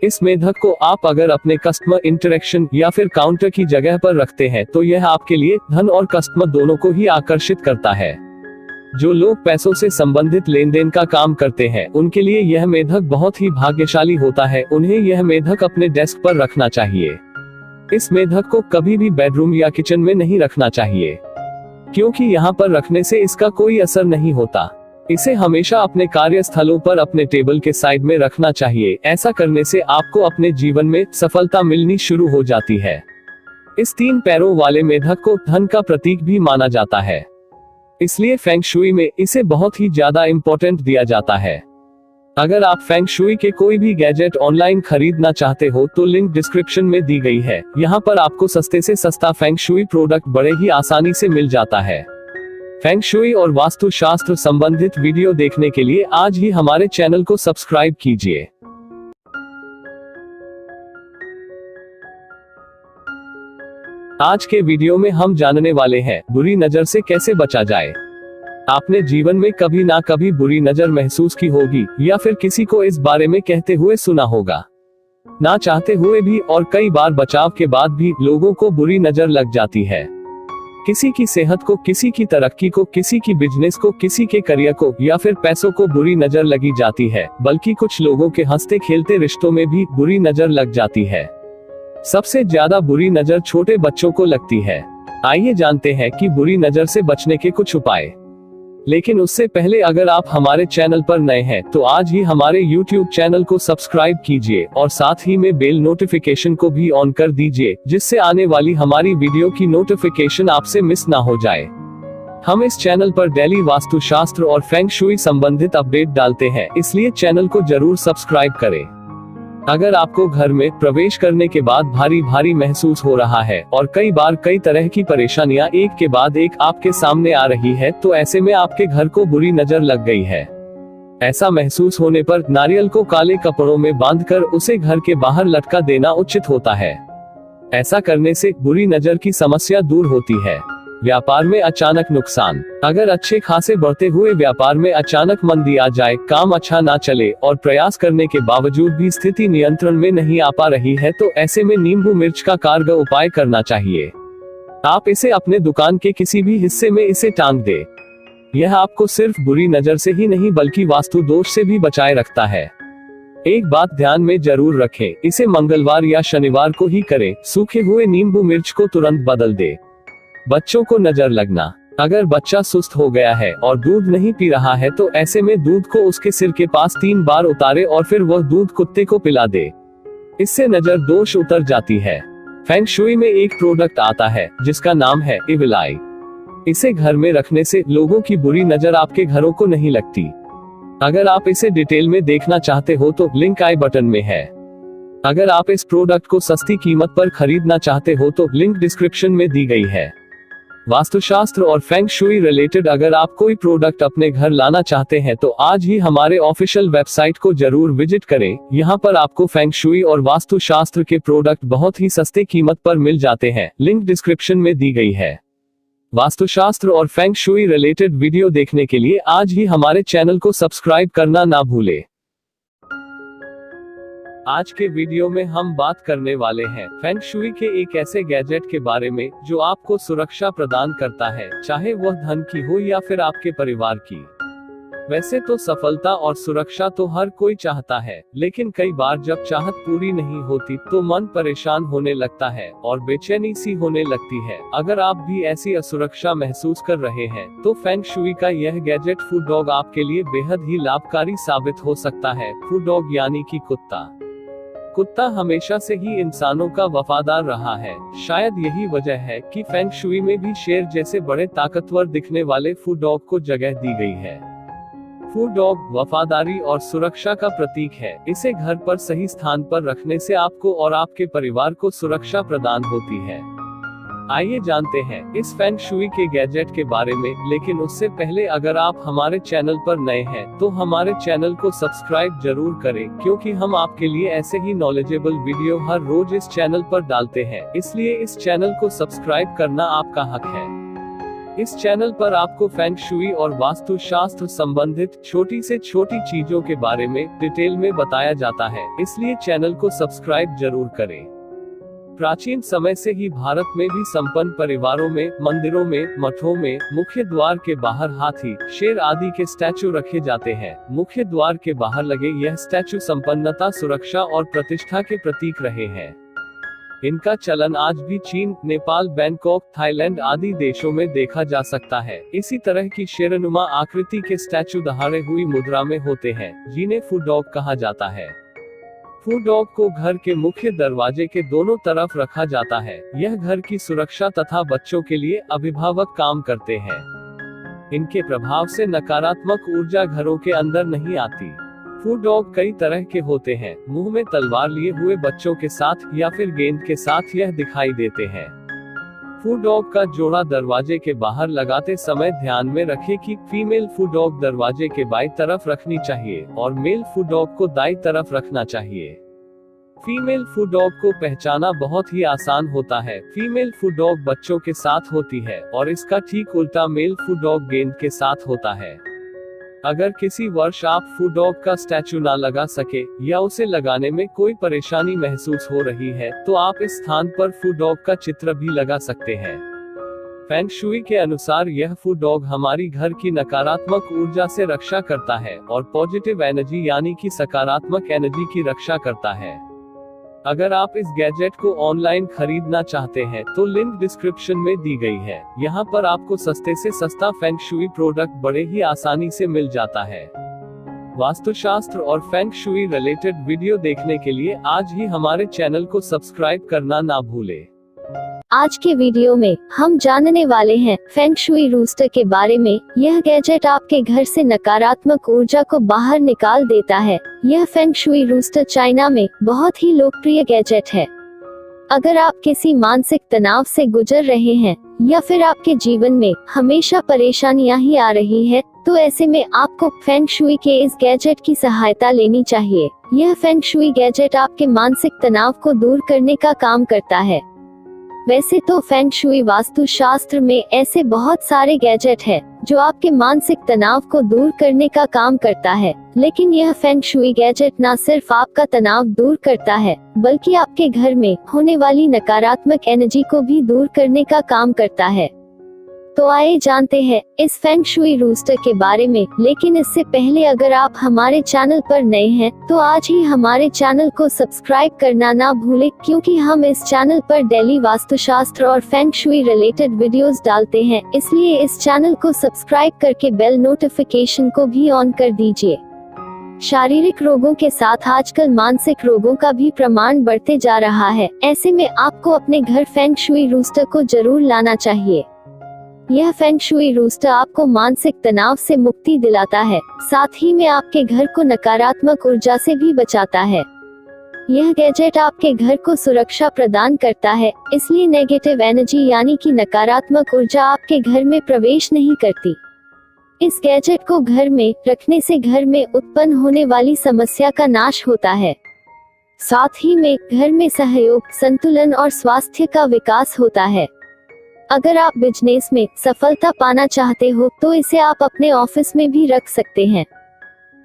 [SPEAKER 1] इस मेढक को आप अगर अपने कस्टमर इंटरेक्शन या फिर काउंटर की जगह पर रखते हैं तो यह आपके लिए धन और कस्टमर दोनों को ही आकर्षित करता है। जो लोग पैसों से संबंधित लेन देन का काम करते हैं उनके लिए यह मेढक बहुत ही भाग्यशाली होता है। उन्हें यह मेढक अपने डेस्क पर रखना चाहिए। इस मेढक को कभी भी बेडरूम या किचन में नहीं रखना चाहिए, क्योंकि यहाँ पर रखने से इसका कोई असर नहीं होता। इसे हमेशा अपने कार्यस्थलों पर अपने टेबल के साइड में रखना चाहिए। ऐसा करने से आपको अपने जीवन में सफलता मिलनी शुरू हो जाती है। इस 3 पैरों वाले मेढक को धन का प्रतीक भी माना जाता है, इसलिए फेंग शुई में इसे बहुत ही ज्यादा इम्पोर्टेंट दिया जाता है। अगर आप फेंग शुई के कोई भी गैजेट ऑनलाइन खरीदना चाहते हो तो लिंक डिस्क्रिप्शन में दी गई है। यहाँ पर आपको सस्ते से सस्ता फेंग शुई प्रोडक्ट बड़े ही आसानी से मिल जाता है। फेंग शुई और वास्तुशास्त्र संबंधित वीडियो देखने के लिए आज ही हमारे चैनल को सब्सक्राइब कीजिए। आज के वीडियो में हम जानने वाले हैं बुरी नजर से कैसे बचा जाए। आपने जीवन में कभी ना कभी बुरी नजर महसूस की होगी या फिर किसी को इस बारे में कहते हुए सुना होगा। ना चाहते हुए भी और कई बार बचाव के बाद भी लोगों को बुरी नजर लग जाती है। किसी की सेहत को, किसी की तरक्की को, किसी की बिजनेस को, किसी के करियर को या फिर पैसों को बुरी नजर लगी जाती है, बल्कि कुछ लोगों के हंसते खेलते रिश्तों में भी बुरी नजर लग जाती है। सबसे ज्यादा बुरी नजर छोटे बच्चों को लगती है। आइए जानते हैं कि बुरी नजर से बचने के कुछ उपाय। लेकिन उससे पहले अगर आप हमारे चैनल पर नए हैं तो आज ही हमारे YouTube चैनल को सब्सक्राइब कीजिए और साथ ही में बेल नोटिफिकेशन को भी ऑन कर दीजिए, जिससे आने वाली हमारी वीडियो की नोटिफिकेशन आपसे मिस ना हो जाए। हम इस चैनल पर डेली वास्तुशास्त्र और फेंग शुई संबंधित अपडेट डालते हैं, इसलिए चैनल को जरूर सब्सक्राइब करें। अगर आपको घर में प्रवेश करने के बाद भारी भारी महसूस हो रहा है और कई बार कई तरह की परेशानियां एक के बाद एक आपके सामने आ रही है, तो ऐसे में आपके घर को बुरी नजर लग गई है। ऐसा महसूस होने पर नारियल को काले कपड़ों में बांधकर उसे घर के बाहर लटका देना उचित होता है। ऐसा करने से बुरी नजर की समस्या दूर होती है। व्यापार में अचानक नुकसान। अगर अच्छे खासे बढ़ते हुए व्यापार में अचानक मंदी आ जाए, काम अच्छा ना चले और प्रयास करने के बावजूद भी स्थिति नियंत्रण में नहीं आ पा रही है, तो ऐसे में नींबू मिर्च का कारगर उपाय करना चाहिए। आप इसे अपने दुकान के किसी भी हिस्से में इसे टांग दे। यह आपको सिर्फ बुरी नजर से ही नहीं बल्कि वास्तु दोष से भी बचाए रखता है। एक बात ध्यान में जरूर रखें, इसे मंगलवार या शनिवार को ही करें। सूखे हुए नींबू मिर्च को तुरंत बदल दे। बच्चों को नजर लगना। अगर बच्चा सुस्त हो गया है और दूध नहीं पी रहा है, तो ऐसे में दूध को उसके सिर के पास 3 बार उतारे और फिर वह दूध कुत्ते को पिला दे। इससे नजर दोष उतर जाती है। फेंग शुई में एक प्रोडक्ट आता है जिसका नाम है इविल आई। इसे घर में रखने से लोगों की बुरी नजर आपके घरों को नहीं लगती। अगर आप इसे डिटेल में देखना चाहते हो तो लिंक आई बटन में है। अगर आप इस प्रोडक्ट को सस्ती कीमत पर खरीदना चाहते हो तो लिंक डिस्क्रिप्शन में दी गई है। वास्तुशास्त्र और फेंग शुई रिलेटेड अगर आप कोई प्रोडक्ट अपने घर लाना चाहते हैं तो आज ही हमारे ऑफिशियल वेबसाइट को जरूर विजिट करें। यहाँ पर आपको फेंग शुई और वास्तुशास्त्र के प्रोडक्ट बहुत ही सस्ते कीमत पर मिल जाते हैं। लिंक डिस्क्रिप्शन में दी गई है। वास्तुशास्त्र और फेंग शुई रिलेटेड वीडियो देखने के लिए आज ही हमारे चैनल को सब्सक्राइब करना ना भूले। आज के वीडियो में हम बात करने वाले हैं फेंग शुई के एक ऐसे गैजेट के बारे में जो आपको सुरक्षा प्रदान करता है, चाहे वह धन की हो या फिर आपके परिवार की। वैसे तो सफलता और सुरक्षा तो हर कोई चाहता है, लेकिन कई बार जब चाहत पूरी नहीं होती तो मन परेशान होने लगता है और बेचैनी सी होने लगती है। अगर आप भी ऐसी असुरक्षा महसूस कर रहे हैं तो फेंग शुई का यह गैजेट फूड डॉग आपके लिए बेहद ही लाभकारी साबित हो सकता है। फूड डॉग यानी कि कुत्ता। कुत्ता हमेशा से ही इंसानों का वफादार रहा है। शायद यही वजह है कि फेंग शुई में भी शेर जैसे बड़े ताकतवर दिखने वाले फूड डॉग को जगह दी गई है। फूड डॉग वफादारी और सुरक्षा का प्रतीक है। इसे घर पर सही स्थान पर रखने से आपको और आपके परिवार को सुरक्षा प्रदान होती है। आइए जानते हैं इस फेंग शुई के गैजेट के बारे में, लेकिन उससे पहले अगर आप हमारे चैनल पर नए हैं तो हमारे चैनल को सब्सक्राइब जरूर करें, क्योंकि हम आपके लिए ऐसे ही नॉलेजेबल वीडियो हर रोज इस चैनल पर डालते हैं। इसलिए इस चैनल को सब्सक्राइब करना आपका हक है। इस चैनल पर आपको फेंग शुई और वास्तुशास्त्र संबंधित छोटी से छोटी चीजों के बारे में डिटेल में बताया जाता है, इसलिए चैनल को सब्सक्राइब जरूर करें। प्राचीन समय से ही भारत में भी संपन्न परिवारों में, मंदिरों में, मठों में मुख्य द्वार के बाहर हाथी, शेर आदि के स्टैचू रखे जाते हैं। मुख्य द्वार के बाहर लगे यह स्टैचू संपन्नता, सुरक्षा और प्रतिष्ठा के प्रतीक रहे हैं। इनका चलन आज भी चीन, नेपाल, बैंकॉक, थाईलैंड आदि देशों में देखा जा सकता है। इसी तरह की शेरनुमा आकृति के स्टैचू दहाड़े हुई मुद्रा में होते हैं, जिन्हें फूड डॉग कहा जाता है। फूड डॉग को घर के मुख्य दरवाजे के दोनों तरफ रखा जाता है। यह घर की सुरक्षा तथा बच्चों के लिए अभिभावक काम करते हैं। इनके प्रभाव से नकारात्मक ऊर्जा घरों के अंदर नहीं आती। फूड डॉग कई तरह के होते हैं। मुंह में तलवार लिए हुए बच्चों के साथ या फिर गेंद के साथ यह दिखाई देते हैं। फूड डॉग का जोड़ा दरवाजे के बाहर लगाते समय ध्यान में रखें कि फीमेल फूड डॉग दरवाजे के बाईं तरफ रखनी चाहिए और मेल फूड डॉग को दाईं तरफ रखना चाहिए। फीमेल फूड डॉग को पहचाना बहुत ही आसान होता है। फीमेल फूड डॉग बच्चों के साथ होती है और इसका ठीक उल्टा मेल फूड डॉग गेंद के साथ होता है। अगर किसी वर्ष आप फूड डॉग का स्टैचू ना लगा सके या उसे लगाने में कोई परेशानी महसूस हो रही है तो आप इस स्थान पर फूड डॉग का चित्र भी लगा सकते हैं। फेंग शुई के अनुसार यह फूड डॉग हमारी घर की नकारात्मक ऊर्जा से रक्षा करता है और पॉजिटिव एनर्जी यानी कि सकारात्मक एनर्जी की रक्षा करता है। अगर आप इस गैजेट को ऑनलाइन खरीदना चाहते हैं तो लिंक डिस्क्रिप्शन में दी गई है। यहाँ पर आपको सस्ते से सस्ता फेंग शुई प्रोडक्ट बड़े ही आसानी से मिल जाता है। वास्तुशास्त्र और फेंग शुई रिलेटेड वीडियो देखने के लिए आज ही हमारे चैनल को सब्सक्राइब करना ना भूले।
[SPEAKER 2] आज के वीडियो में हम जानने वाले हैं फेंग शुई रूस्टर के बारे में। यह गैजेट आपके घर से नकारात्मक ऊर्जा को बाहर निकाल देता है। यह फेंग शुई रूस्टर चाइना में बहुत ही लोकप्रिय गैजेट है। अगर आप किसी मानसिक तनाव से गुजर रहे हैं या फिर आपके जीवन में हमेशा परेशानियां ही आ रही है, तो ऐसे में आपको फेंग शुई के इस गैजेट की सहायता लेनी चाहिए। यह फेंग शुई गैजेट आपके मानसिक तनाव को दूर करने का काम करता है। वैसे तो फेंग शुई वास्तुशास्त्र में ऐसे बहुत सारे गैजेट हैं जो आपके मानसिक तनाव को दूर करने का काम करता है, लेकिन यह फेंग शुई गैजेट न सिर्फ आपका तनाव दूर करता है बल्कि आपके घर में होने वाली नकारात्मक एनर्जी को भी दूर करने का काम करता है। तो आइए जानते हैं इस फेंग शुई रूस्टर के बारे में। लेकिन इससे पहले अगर आप हमारे चैनल पर नए हैं तो आज ही हमारे चैनल को सब्सक्राइब करना ना भूलें, क्योंकि हम इस चैनल पर डेली वास्तुशास्त्र और फेंग शुई रिलेटेड वीडियोस डालते हैं। इसलिए इस चैनल को सब्सक्राइब करके बेल नोटिफिकेशन को भी ऑन कर दीजिए। शारीरिक रोगों के साथ आजकल मानसिक रोगों का भी प्रमाण बढ़ते जा रहा है। ऐसे में आपको अपने घर फेंग शुई रूस्टर को जरूर लाना चाहिए। यह फेंग शुई रूस्टर आपको मानसिक तनाव से मुक्ति दिलाता है, साथ ही में आपके घर को नकारात्मक ऊर्जा से भी बचाता है। यह गैजेट आपके घर को सुरक्षा प्रदान करता है, इसलिए नेगेटिव एनर्जी यानी कि नकारात्मक ऊर्जा आपके घर में प्रवेश नहीं करती। इस गैजेट को घर में रखने से घर में उत्पन्न होने वाली समस्या का नाश होता है। साथ ही में घर में सहयोग, संतुलन और स्वास्थ्य का विकास होता है। अगर आप बिजनेस में सफलता पाना चाहते हो तो इसे आप अपने ऑफिस में भी रख सकते हैं।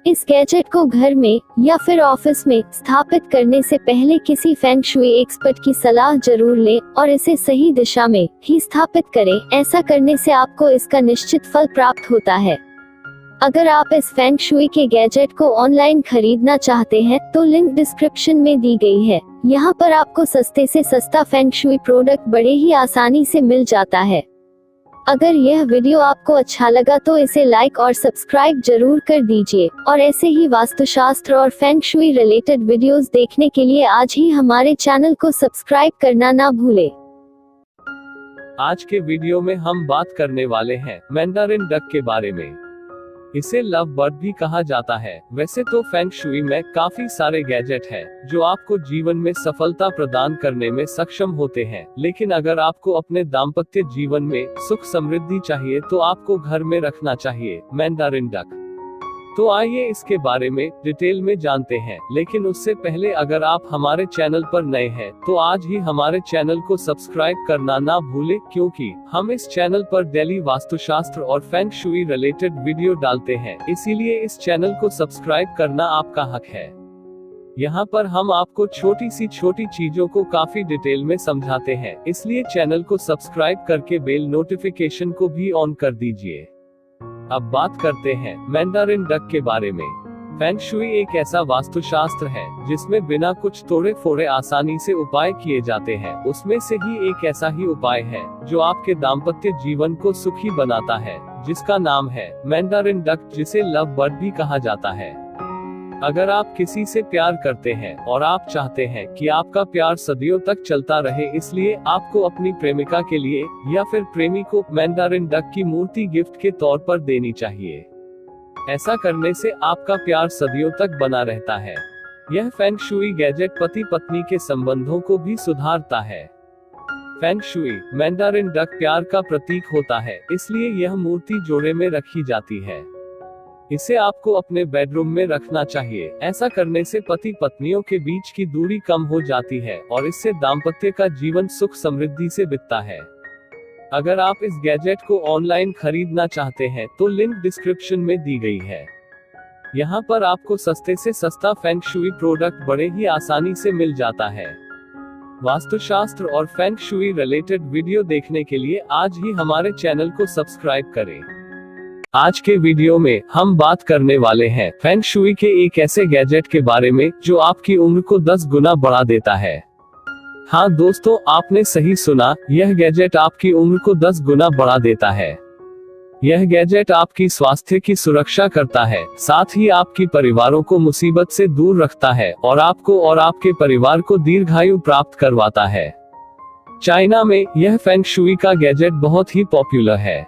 [SPEAKER 2] इस गैजेट को घर में या फिर ऑफिस में स्थापित करने से पहले किसी फेंग शुई एक्सपर्ट की सलाह जरूर लें और इसे सही दिशा में ही स्थापित करें। ऐसा करने से आपको इसका निश्चित फल प्राप्त होता है। अगर आप इस फेंग शुई के गैजेट को ऑनलाइन खरीदना चाहते हैं तो लिंक डिस्क्रिप्शन में दी गई है। यहाँ पर आपको सस्ते से सस्ता फेंग शुई प्रोडक्ट बड़े ही आसानी से मिल जाता है। अगर यह वीडियो आपको अच्छा लगा तो इसे लाइक और सब्सक्राइब जरूर कर दीजिए और ऐसे ही वास्तुशास्त्र और फेंग शुई रिलेटेड वीडियोस देखने के लिए आज ही हमारे चैनल को सब्सक्राइब करना ना भूले।
[SPEAKER 1] आज के वीडियो में हम बात करने वाले हैं मैंडारिन डक के बारे में। इसे लव बर्ड भी कहा जाता है। वैसे तो फेंग शुई में काफी सारे गैजेट हैं जो आपको जीवन में सफलता प्रदान करने में सक्षम होते हैं, लेकिन अगर आपको अपने दाम्पत्य जीवन में सुख समृद्धि चाहिए तो आपको घर में रखना चाहिए मैंडारिन डक। तो आइए इसके बारे में डिटेल में जानते हैं। लेकिन उससे पहले अगर आप हमारे चैनल पर नए हैं तो आज ही हमारे चैनल को सब्सक्राइब करना ना भूलें, क्योंकि हम इस चैनल पर डेली वास्तुशास्त्र और फेंग शुई रिलेटेड वीडियो डालते हैं। इसीलिए इस चैनल को सब्सक्राइब करना आपका हक है। यहाँ पर हम आपको छोटी सी छोटी चीजों को काफी डिटेल में समझाते हैं, इसलिए चैनल को सब्सक्राइब करके बेल नोटिफिकेशन को भी ऑन कर दीजिए। अब बात करते हैं मैंडारिन डक के बारे में। फेंग शुई एक ऐसा वास्तुशास्त्र है जिसमें बिना कुछ तोड़े फोड़े आसानी से उपाय किए जाते हैं। उसमें से ही एक ऐसा ही उपाय है जो आपके दाम्पत्य जीवन को सुखी बनाता है, जिसका नाम है मैंडारिन डक, जिसे लव बर्ड भी कहा जाता है। अगर आप किसी से प्यार करते हैं और आप चाहते हैं कि आपका प्यार सदियों तक चलता रहे, इसलिए आपको अपनी प्रेमिका के लिए या फिर प्रेमी को मैंडारिन डक की मूर्ति गिफ्ट के तौर पर देनी चाहिए। ऐसा करने से आपका प्यार सदियों तक बना रहता है। यह फेंग शुई गैजेट पति पत्नी के संबंधों को भी सुधारता है। फेंग शुई मैंडारिन डक प्यार का प्रतीक होता है, इसलिए यह मूर्ति जोड़े में रखी जाती है। इसे आपको अपने बेडरूम में रखना चाहिए। ऐसा करने से पति पत्नियों के बीच की दूरी कम हो जाती है और इससे दाम्पत्य का जीवन सुख समृद्धि से बीतता है। अगर आप इस गैजेट को ऑनलाइन खरीदना चाहते हैं तो लिंक डिस्क्रिप्शन में दी गई है। यहाँ पर आपको सस्ते से सस्ता फेंग शुई प्रोडक्ट बड़े ही आसानी से मिल जाता है। वास्तुशास्त्र और फेंग शुई रिलेटेड वीडियो देखने के लिए आज ही हमारे चैनल को सब्सक्राइब करें। आज के वीडियो में हम बात करने वाले हैं फेंग शुई के एक ऐसे गैजेट के बारे में जो आपकी उम्र को 10 गुना बढ़ा देता है। हाँ दोस्तों, आपने सही सुना, यह गैजेट आपकी उम्र को 10 गुना बढ़ा देता है। यह गैजेट आपकी स्वास्थ्य की सुरक्षा करता है, साथ ही आपकी परिवारों को मुसीबत से दूर रखता है और आपको और आपके परिवार को दीर्घायु प्राप्त करवाता है। चाइना में यह फेंग शुई का गैजेट बहुत ही पॉपुलर है।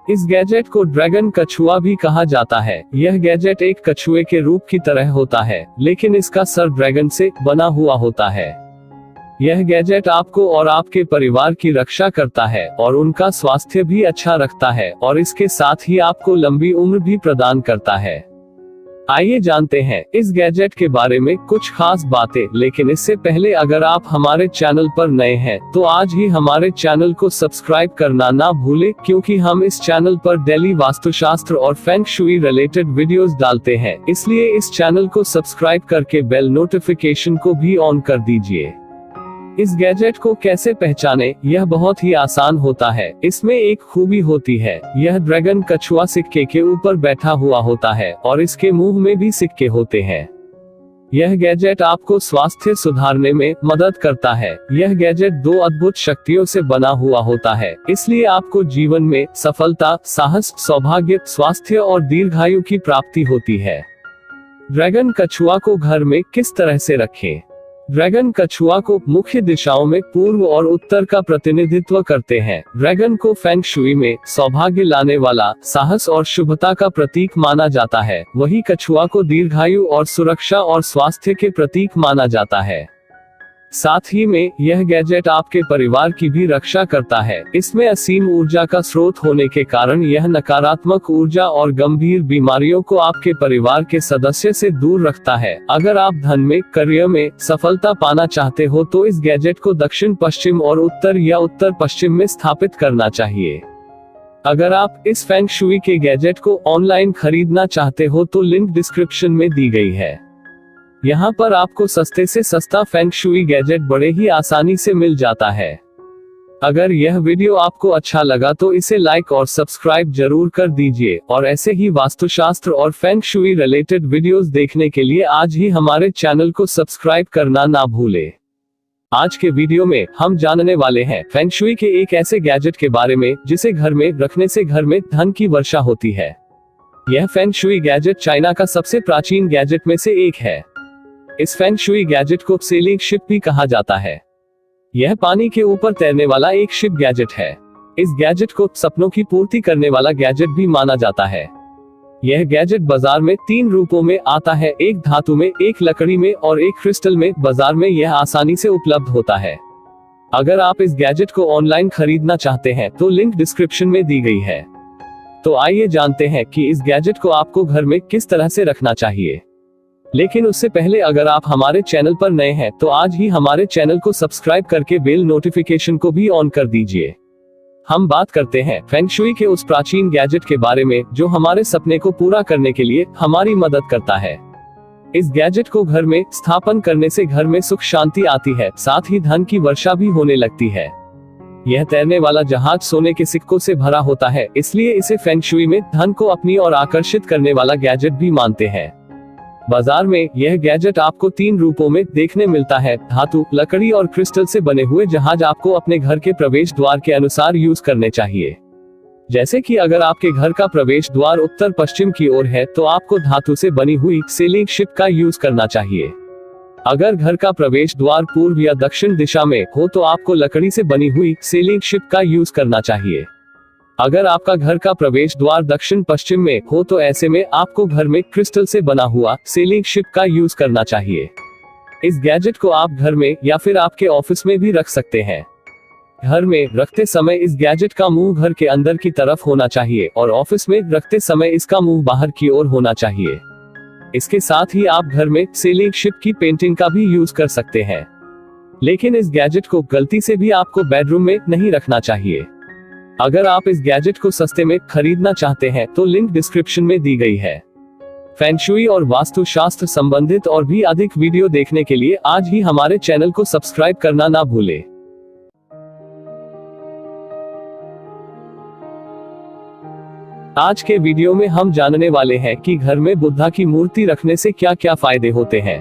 [SPEAKER 1] इस गैजेट को ड्रैगन कछुआ भी कहा जाता है। यह गैजेट एक कछुए के रूप की तरह होता है, लेकिन इसका सर ड्रैगन से बना हुआ होता है। यह गैजेट आपको और आपके परिवार की रक्षा करता है और उनका स्वास्थ्य भी अच्छा रखता है और इसके साथ ही आपको लंबी उम्र भी प्रदान करता है। आइए जानते हैं इस गैजेट के बारे में कुछ खास बातें, लेकिन इससे पहले अगर आप हमारे चैनल पर नए हैं तो आज ही हमारे चैनल को सब्सक्राइब करना ना भूलें, क्योंकि हम इस चैनल पर डेली वास्तुशास्त्र और फेंग शुई रिलेटेड वीडियोस डालते हैं। इसलिए इस चैनल को सब्सक्राइब करके बेल नोटिफिकेशन को भी ऑन कर दीजिए। इस गैजेट को कैसे पहचाने, यह बहुत ही आसान होता है। इसमें एक खूबी होती है, यह ड्रैगन कछुआ सिक्के के ऊपर बैठा हुआ होता है और इसके मुंह में भी सिक्के होते हैं। यह गैजेट आपको स्वास्थ्य सुधारने में मदद करता है। यह गैजेट 2 अद्भुत शक्तियों से बना हुआ होता है, इसलिए आपको जीवन में सफलता, साहस, सौभाग्य, स्वास्थ्य और दीर्घायु की प्राप्ति होती है। ड्रैगन कछुआ को घर में किस तरह से रखें? ड्रैगन कछुआ को मुख्य दिशाओं में पूर्व और उत्तर का प्रतिनिधित्व करते हैं। ड्रैगन को फेंग शुई में सौभाग्य लाने वाला, साहस और शुभता का प्रतीक माना जाता है। वहीं कछुआ को दीर्घायु और सुरक्षा और स्वास्थ्य के प्रतीक माना जाता है। साथ ही में यह गैजेट आपके परिवार की भी रक्षा करता है। इसमें असीम ऊर्जा का स्रोत होने के कारण यह नकारात्मक ऊर्जा और गंभीर बीमारियों को आपके परिवार के सदस्य से दूर रखता है। अगर आप धन में, करियर में सफलता पाना चाहते हो तो इस गैजेट को दक्षिण पश्चिम और उत्तर या उत्तर पश्चिम में स्थापित करना चाहिए। अगर आप इस फेंग शुई के गैजेट को ऑनलाइन खरीदना चाहते हो तो लिंक डिस्क्रिप्शन में दी गई है। यहाँ पर आपको सस्ते से सस्ता फेंग शुई गैजेट बड़े ही आसानी से मिल जाता है। अगर यह वीडियो आपको अच्छा लगा तो इसे लाइक और सब्सक्राइब जरूर कर दीजिए और ऐसे ही वास्तुशास्त्र और फेंग शुई रिलेटेड वीडियोस देखने के लिए आज ही हमारे चैनल को सब्सक्राइब करना ना भूलें। आज के वीडियो में हम जानने वाले हैं फेंग शुई के एक ऐसे गैजेट के बारे में जिसे घर में रखने से घर में धन की वर्षा होती है। यह फेंग शुई गैजेट चाइना का सबसे प्राचीन गैजेट में से एक है। इस फेंग शुई गैजेट को सेलिंग शिप भी कहा जाता है। यह पानी के ऊपर तैरने वाला एक शिप गैजेट है। इस गैजेट को सपनों की पूर्ति करने वाला गैजेट भी माना जाता है। यह गैजेट बाजार में 3 रूपों में आता है, एक धातु में, एक लकड़ी में और एक क्रिस्टल में। बाजार में यह आसानी से उपलब्ध होता है। अगर आप इस गैजेट को ऑनलाइन खरीदना चाहते हैं तो लिंक डिस्क्रिप्शन में दी गई है। तो आइए जानते हैं कि इस गैजेट को आपको घर में किस तरह से रखना चाहिए। लेकिन उससे पहले अगर आप हमारे चैनल पर नए हैं तो आज ही हमारे चैनल को सब्सक्राइब करके बेल नोटिफिकेशन को भी ऑन कर दीजिए। हम बात करते हैं फेंग शुई के उस प्राचीन गैजेट के बारे में जो हमारे सपने को पूरा करने के लिए हमारी मदद करता है। इस गैजेट को घर में स्थापन करने से घर में सुख शांति आती है, साथ ही धन की वर्षा भी होने लगती है। यह तैरने वाला जहाज सोने के सिक्कों से भरा होता है, इसलिए इसे फेंग शुई में धन को अपनी ओर आकर्षित करने वाला गैजेट भी मानते हैं। बाजार में यह गैजेट आपको 3 रूपों में देखने मिलता है, धातु, लकड़ी और क्रिस्टल से बने हुए जहाज आपको अपने घर के प्रवेश द्वार के अनुसार यूज करने चाहिए। जैसे कि अगर आपके घर का प्रवेश द्वार उत्तर पश्चिम की ओर है तो आपको धातु से बनी हुई सेलिंग शिप का यूज करना चाहिए। अगर घर का प्रवेश द्वार पूर्व या दक्षिण दिशा में हो तो आपको लकड़ी से बनी हुई सेलिंग शिप का यूज करना चाहिए। अगर आपका घर का प्रवेश द्वार दक्षिण पश्चिम में हो तो ऐसे में आपको घर में क्रिस्टल से बना हुआ सेलिंग शिप का यूज करना चाहिए। इस गैजेट को आप घर में या फिर आपके ऑफिस में भी रख सकते हैं। घर में रखते समय इस गैजेट का मुंह घर के अंदर की तरफ होना चाहिए और ऑफिस में रखते समय इसका मुंह बाहर की ओर होना चाहिए। इसके साथ ही आप घर में सेलिंग शिप की पेंटिंग का भी यूज कर सकते हैं। लेकिन इस गैजेट को गलती से भी आपको बेडरूम में नहीं रखना चाहिए। अगर आप इस गैजेट को सस्ते में खरीदना चाहते हैं तो लिंक डिस्क्रिप्शन में दी गई है। फेंगशुई और वास्तुशास्त्र संबंधित और भी अधिक वीडियो देखने के लिए आज ही हमारे चैनल को सब्सक्राइब करना ना भूलें। आज के वीडियो में हम जानने वाले हैं कि घर में बुद्धा की मूर्ति रखने से क्या क्या फायदे होते हैं।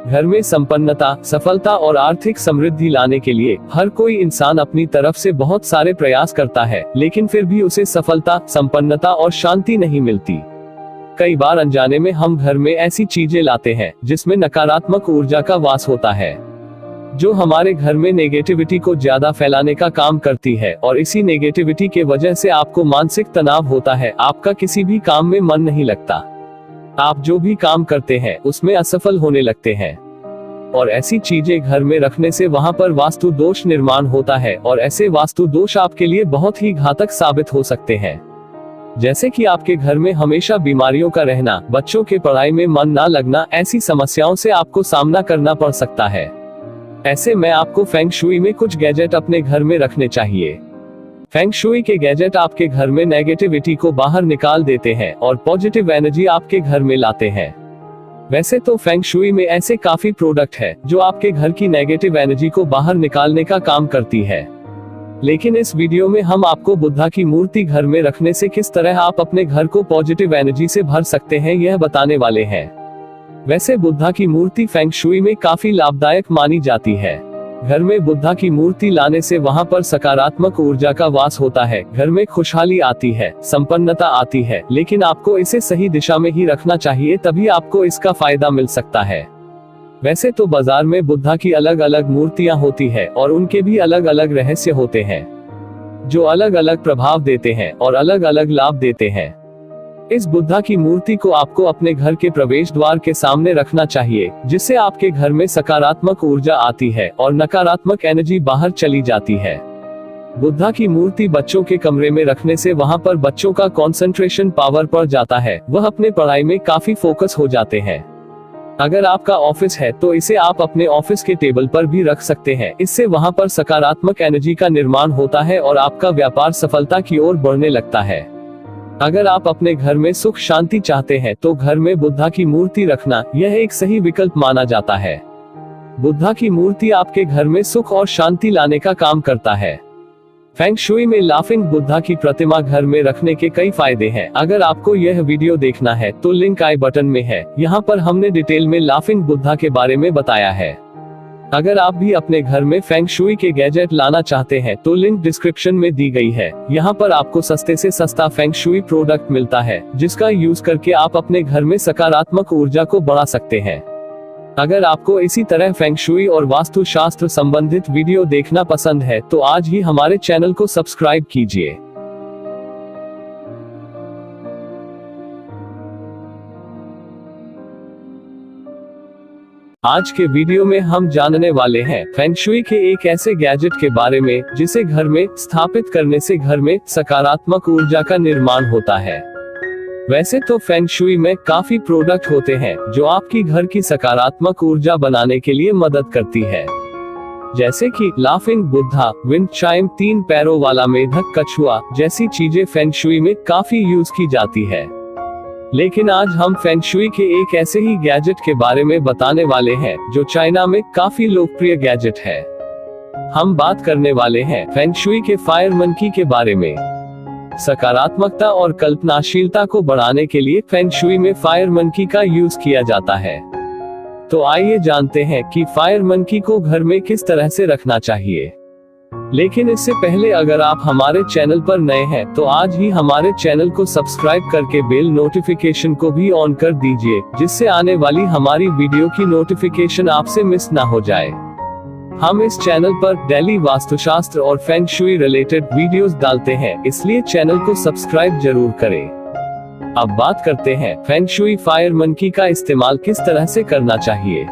[SPEAKER 1] घर में संपन्नता, सफलता और आर्थिक समृद्धि लाने के लिए हर कोई इंसान अपनी तरफ से बहुत सारे प्रयास करता है, लेकिन फिर भी उसे सफलता, संपन्नता और शांति नहीं मिलती। कई बार अनजाने में हम घर में ऐसी चीजें लाते हैं जिसमें नकारात्मक ऊर्जा का वास होता है, जो हमारे घर में नेगेटिविटी को ज्यादा फैलाने का काम करती है, और इसी नेगेटिविटी के वजह से आपको मानसिक तनाव होता है, आपका किसी भी काम में मन नहीं लगता, आप जो भी काम करते हैं उसमें असफल होने लगते हैं। और ऐसी चीजें घर में रखने से वहां पर वास्तु दोष निर्माण होता है, और ऐसे वास्तु दोष आपके लिए बहुत ही घातक साबित हो सकते हैं। जैसे कि आपके घर में हमेशा बीमारियों का रहना, बच्चों के पढ़ाई में मन ना लगना, ऐसी समस्याओं से आपको सामना करना पड़ सकता है। ऐसे में आपको फेंगशुई में कुछ गैजेट अपने घर में रखने चाहिए। फेंगशुई के गैजेट आपके घर में नेगेटिविटी को बाहर निकाल देते हैं और पॉजिटिव एनर्जी आपके घर में लाते हैं। वैसे तो फेंगशुई में ऐसे काफी प्रोडक्ट है जो आपके घर की नेगेटिव एनर्जी को बाहर निकालने का काम करती है, लेकिन इस वीडियो में हम आपको बुद्धा की मूर्ति घर में रखने से किस तरह आप अपने घर को पॉजिटिव एनर्जी से भर सकते हैं यह बताने वाले हैं। वैसे बुद्धा की मूर्ति फेंगशुई में काफी लाभदायक मानी जाती है। घर में बुद्धा की मूर्ति लाने से वहां पर सकारात्मक ऊर्जा का वास होता है, घर में खुशहाली आती है, संपन्नता आती है, लेकिन आपको इसे सही दिशा में ही रखना चाहिए, तभी आपको इसका फायदा मिल सकता है। वैसे तो बाजार में बुद्धा की अलग अलग मूर्तियां होती है और उनके भी अलग अलग रहस्य होते हैं, जो अलग अलग प्रभाव देते हैं और अलग अलग लाभ देते हैं। इस बुद्धा की मूर्ति को आपको अपने घर के प्रवेश द्वार के सामने रखना चाहिए, जिससे आपके घर में सकारात्मक ऊर्जा आती है और नकारात्मक एनर्जी बाहर चली जाती है। बुद्धा की मूर्ति बच्चों के कमरे में रखने से वहां पर बच्चों का कंसंट्रेशन पावर बढ़ जाता है, वह अपने पढ़ाई में काफी फोकस हो जाते हैं। अगर आपका ऑफिस है तो इसे आप अपने ऑफिस के टेबल पर भी रख सकते हैं, इससे वहां पर सकारात्मक एनर्जी का निर्माण होता है और आपका व्यापार सफलता की ओर बढ़ने लगता है। अगर आप अपने घर में सुख शांति चाहते हैं तो घर में बुद्धा की मूर्ति रखना यह एक सही विकल्प माना जाता है। बुद्धा की मूर्ति आपके घर में सुख और शांति लाने का काम करता है। फेंगशुई में लाफिंग बुद्धा की प्रतिमा घर में रखने के कई फायदे हैं। अगर आपको यह वीडियो देखना है तो लिंक आई बटन में है, यहाँ पर हमने डिटेल में लाफिंग बुद्धा के बारे में बताया है। अगर आप भी अपने घर में फेंगशुई के गैजेट लाना चाहते हैं तो लिंक डिस्क्रिप्शन में दी गई है। यहाँ पर आपको सस्ते से सस्ता फेंगशुई प्रोडक्ट मिलता है, जिसका यूज करके आप अपने घर में सकारात्मक ऊर्जा को बढ़ा सकते हैं। अगर आपको इसी तरह फेंगशुई और वास्तुशास्त्र संबंधित वीडियो देखना पसंद है तो आज ही हमारे चैनल को सब्सक्राइब कीजिए। आज के वीडियो में हम जानने वाले हैं फेंगशुई के एक ऐसे गैजेट के बारे में जिसे घर में स्थापित करने से घर में सकारात्मक ऊर्जा का निर्माण होता है। वैसे तो फेंगशुई में काफी प्रोडक्ट होते हैं जो आपकी घर की सकारात्मक ऊर्जा बनाने के लिए मदद करती है, जैसे कि लाफिंग बुद्धा, विंड चाइम, 3 पैरों वाला मेढक, कछुआ जैसी चीजें फेंगशुई में काफी यूज की जाती है। लेकिन आज हम फेंगशुई के एक ऐसे ही गैजेट के बारे में बताने वाले हैं जो चाइना में काफी लोकप्रिय गैजेट है। हम बात करने वाले हैं फेंगशुई के फायर मंकी के बारे में। सकारात्मकता और कल्पनाशीलता को बढ़ाने के लिए फेंगशुई में फायर मंकी का यूज किया जाता है। तो आइए जानते हैं कि फायर मंकी को घर में किस तरह से रखना चाहिए। लेकिन इससे पहले अगर आप हमारे चैनल पर नए हैं तो आज ही हमारे चैनल को सब्सक्राइब करके बेल नोटिफिकेशन को भी ऑन कर दीजिए, जिससे आने वाली हमारी वीडियो की नोटिफिकेशन आपसे मिस ना हो जाए। हम इस चैनल पर डेली वास्तुशास्त्र और फेंगशुई रिलेटेड वीडियोस डालते हैं, इसलिए चैनल को सब्सक्राइब जरूर करें। अब बात करते हैं फेंगशुई फायर मंकी का इस्तेमाल किस तरह से करना चाहिए।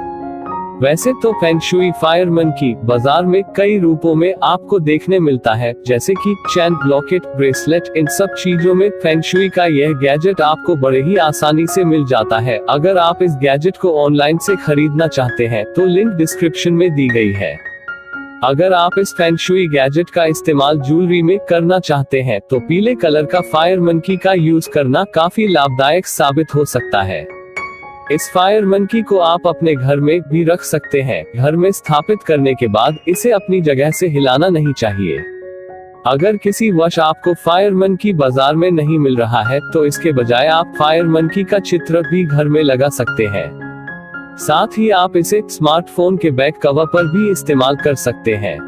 [SPEAKER 1] वैसे तो फेंगशुई फायर मंकी बाजार में कई रूपों में आपको देखने मिलता है, जैसे कि चैन, लॉकेट, ब्रेसलेट। इन सब चीजों में फेंगशुई का यह गैजेट आपको बड़े ही आसानी से मिल जाता है। अगर आप इस गैजेट को ऑनलाइन से खरीदना चाहते हैं तो लिंक डिस्क्रिप्शन में दी गई है। अगर आप इस फेंग शुई गैजेट का इस्तेमाल ज्वेलरी में करना चाहते हैं तो पीले कलर का फायर मंकी का यूज करना काफी लाभदायक साबित हो सकता है। इस फायर मंकी को आप अपने घर में भी रख सकते हैं। घर में स्थापित करने के बाद इसे अपनी जगह से हिलाना नहीं चाहिए। अगर किसी वश आपको फायर मंकी बाजार में नहीं मिल रहा है तो इसके बजाय आप फायर मंकी का चित्र भी घर में लगा सकते हैं। साथ ही आप इसे स्मार्टफोन के बैक कवर पर भी इस्तेमाल कर सकते हैं।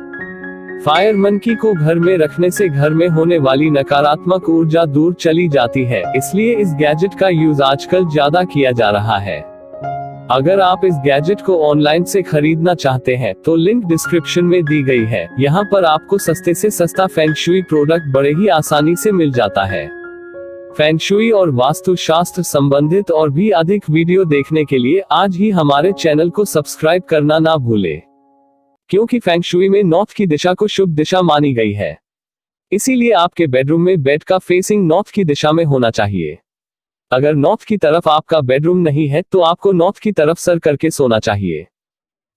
[SPEAKER 1] फायर मंकी को घर में रखने से घर में होने वाली नकारात्मक ऊर्जा दूर चली जाती है, इसलिए इस गैजेट का यूज आजकल ज्यादा किया जा रहा है। अगर आप इस गैजेट को ऑनलाइन से खरीदना चाहते हैं तो लिंक डिस्क्रिप्शन में दी गई है। यहाँ पर आपको सस्ते से सस्ता फेंग शुई प्रोडक्ट बड़े ही आसानी से मिल जाता है। फेंग शुई और वास्तुशास्त्र संबंधित और भी अधिक वीडियो देखने के लिए आज ही हमारे चैनल को सब्सक्राइब करना ना भूले, क्योंकि फेंग शुई में नॉर्थ की दिशा को शुभ दिशा मानी गई है। इसीलिए आपके बेडरूम में बेड का फेसिंग नॉर्थ की दिशा में होना चाहिए। अगर नॉर्थ की तरफ आपका बेडरूम नहीं है तो आपको नॉर्थ की तरफ सर करके सोना चाहिए।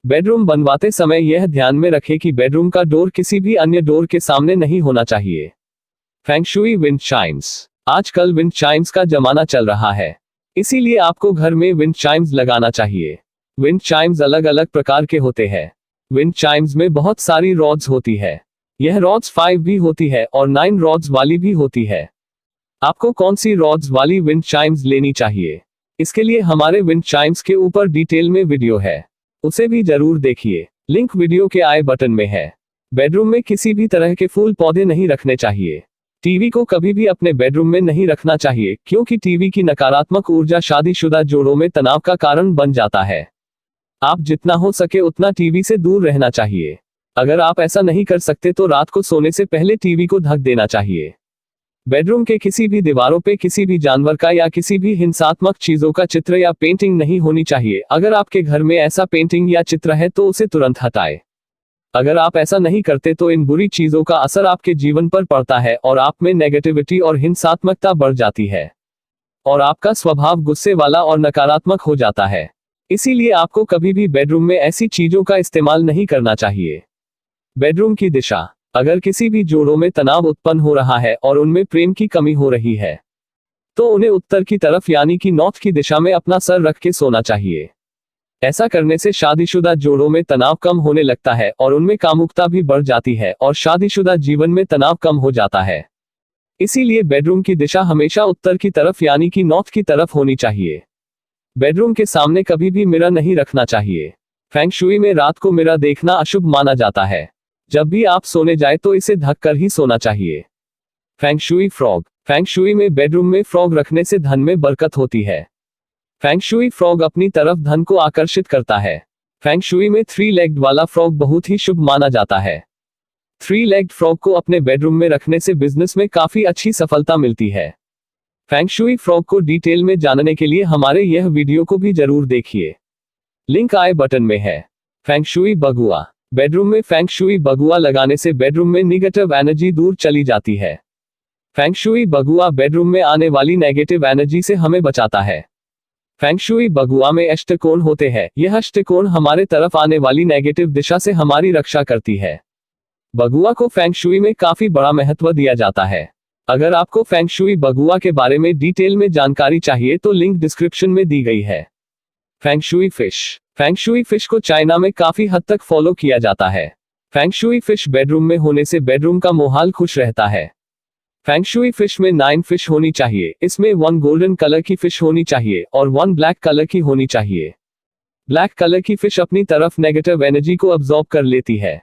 [SPEAKER 1] बेडरूम बनवाते समय यह ध्यान में रखें कि बेडरूम का डोर किसी भी अन्य डोर के सामने नहीं होना चाहिए। Feng Shuey wind Chimes. आजकल विंड चाइम्स का जमाना चल रहा है, इसीलिए आपको घर में विंड चाइम्स लगाना चाहिए। विंड चाइम्स अलग अलग प्रकार के होते हैं। विंड चाइम्स में बहुत सारी रॉड्स होती है। यह रॉड्स 5 भी होती है और 9 रॉड्स वाली भी होती है। आपको कौन सी रॉड्स वाली विंड चाइम्स लेनी चाहिए, इसके लिए हमारे विंड चाइम्स के ऊपर डिटेल में वीडियो है, उसे भी जरूर देखिए। लिंक वीडियो के आई बटन में है। बेडरूम में किसी भी तरह के फूल पौधे नहीं रखने चाहिए। टीवी को कभी भी अपने बेडरूम में नहीं रखना चाहिए, क्योंकि टीवी की नकारात्मक ऊर्जा शादीशुदा जोड़ों में तनाव का कारण बन जाता है। आप जितना हो सके उतना टीवी से दूर रहना चाहिए। अगर आप ऐसा नहीं कर सकते तो रात को सोने से पहले टीवी को ढक देना चाहिए। बेडरूम के किसी भी दीवारों पे किसी भी जानवर का या किसी भी हिंसात्मक चीजों का चित्र या पेंटिंग नहीं होनी चाहिए। अगर आपके घर में ऐसा पेंटिंग या चित्र है तो उसे तुरंत हटाएं। अगर आप ऐसा नहीं करते तो इन बुरी चीजों का असर आपके जीवन पर पड़ता है और आप में नेगेटिविटी और हिंसात्मकता बढ़ जाती है और आपका स्वभाव गुस्से वाला और नकारात्मक हो जाता है। इसीलिए आपको कभी भी बेडरूम में ऐसी चीजों का इस्तेमाल नहीं करना चाहिए। बेडरूम की दिशा। अगर किसी भी जोड़ों में तनाव उत्पन्न हो रहा है और उनमें प्रेम की कमी हो रही है तो उन्हें उत्तर की तरफ यानी कि नॉर्थ की दिशा में अपना सर रख के सोना चाहिए। ऐसा करने से शादीशुदा जोड़ों में तनाव कम होने लगता है और उनमें कामुकता भी बढ़ जाती है और शादीशुदा जीवन में तनाव कम हो जाता है। इसीलिए बेडरूम की दिशा हमेशा उत्तर की तरफ यानी कि नॉर्थ की तरफ होनी चाहिए। बेडरूम के सामने कभी भी मिरर नहीं रखना चाहिए। फेंग शुई में रात को मिरर देखना अशुभ माना जाता है। जब भी आप सोने जाए तो इसे ढक कर ही सोना चाहिए। Feng Shuey frog. Feng shui में बेडरूम में फ्रॉग रखने से धन में बरकत होती है। फेंग शुई फ्रॉग अपनी तरफ धन को आकर्षित करता है। फेंग शुई में 3 लेग्ड वाला फ्रॉग बहुत ही शुभ माना जाता है। 3 लेग्ड फ्रॉग को अपने बेडरूम में रखने से बिजनेस में काफी अच्छी सफलता मिलती है। फेंग शुई फ्रॉग को डिटेल में जानने के लिए हमारे यह वीडियो को भी जरूर देखिए। लिंक आई बटन में है। Feng shui बगुआ। बेडरूम में फेंग शुई बगुआ लगाने से बेडरूम में निगेटिव एनर्जी दूर चली जाती है। फेंग शुई बगुआ बेडरूम में आने वाली नेगेटिव एनर्जी से हमें बचाता है। फेंग शुई बगुआ में अष्टकोण होते हैं। यह अष्टकोण हमारे तरफ आने वाली नेगेटिव दिशा से हमारी रक्षा करती है। बगुआ को फेंग शुई में काफी बड़ा महत्व दिया जाता है। अगर आपको फेंग शुई बगुआ के बारे में डिटेल में जानकारी चाहिए तो लिंक डिस्क्रिप्शन में दी गई है। Feng shui fish. Feng shui fish को चाइना में काफी हद तक फॉलो किया जाता है। फेंग शुई फिश बेडरूम में होने से बेडरूम का माहौल खुश रहता है। फेंग शुई फिश में 9 फिश होनी चाहिए। इसमें 1 गोल्डन कलर की फिश होनी चाहिए और 1 ब्लैक कलर की होनी चाहिए। ब्लैक कलर की फिश अपनी तरफ नेगेटिव एनर्जी को अब्सॉर्ब कर लेती है।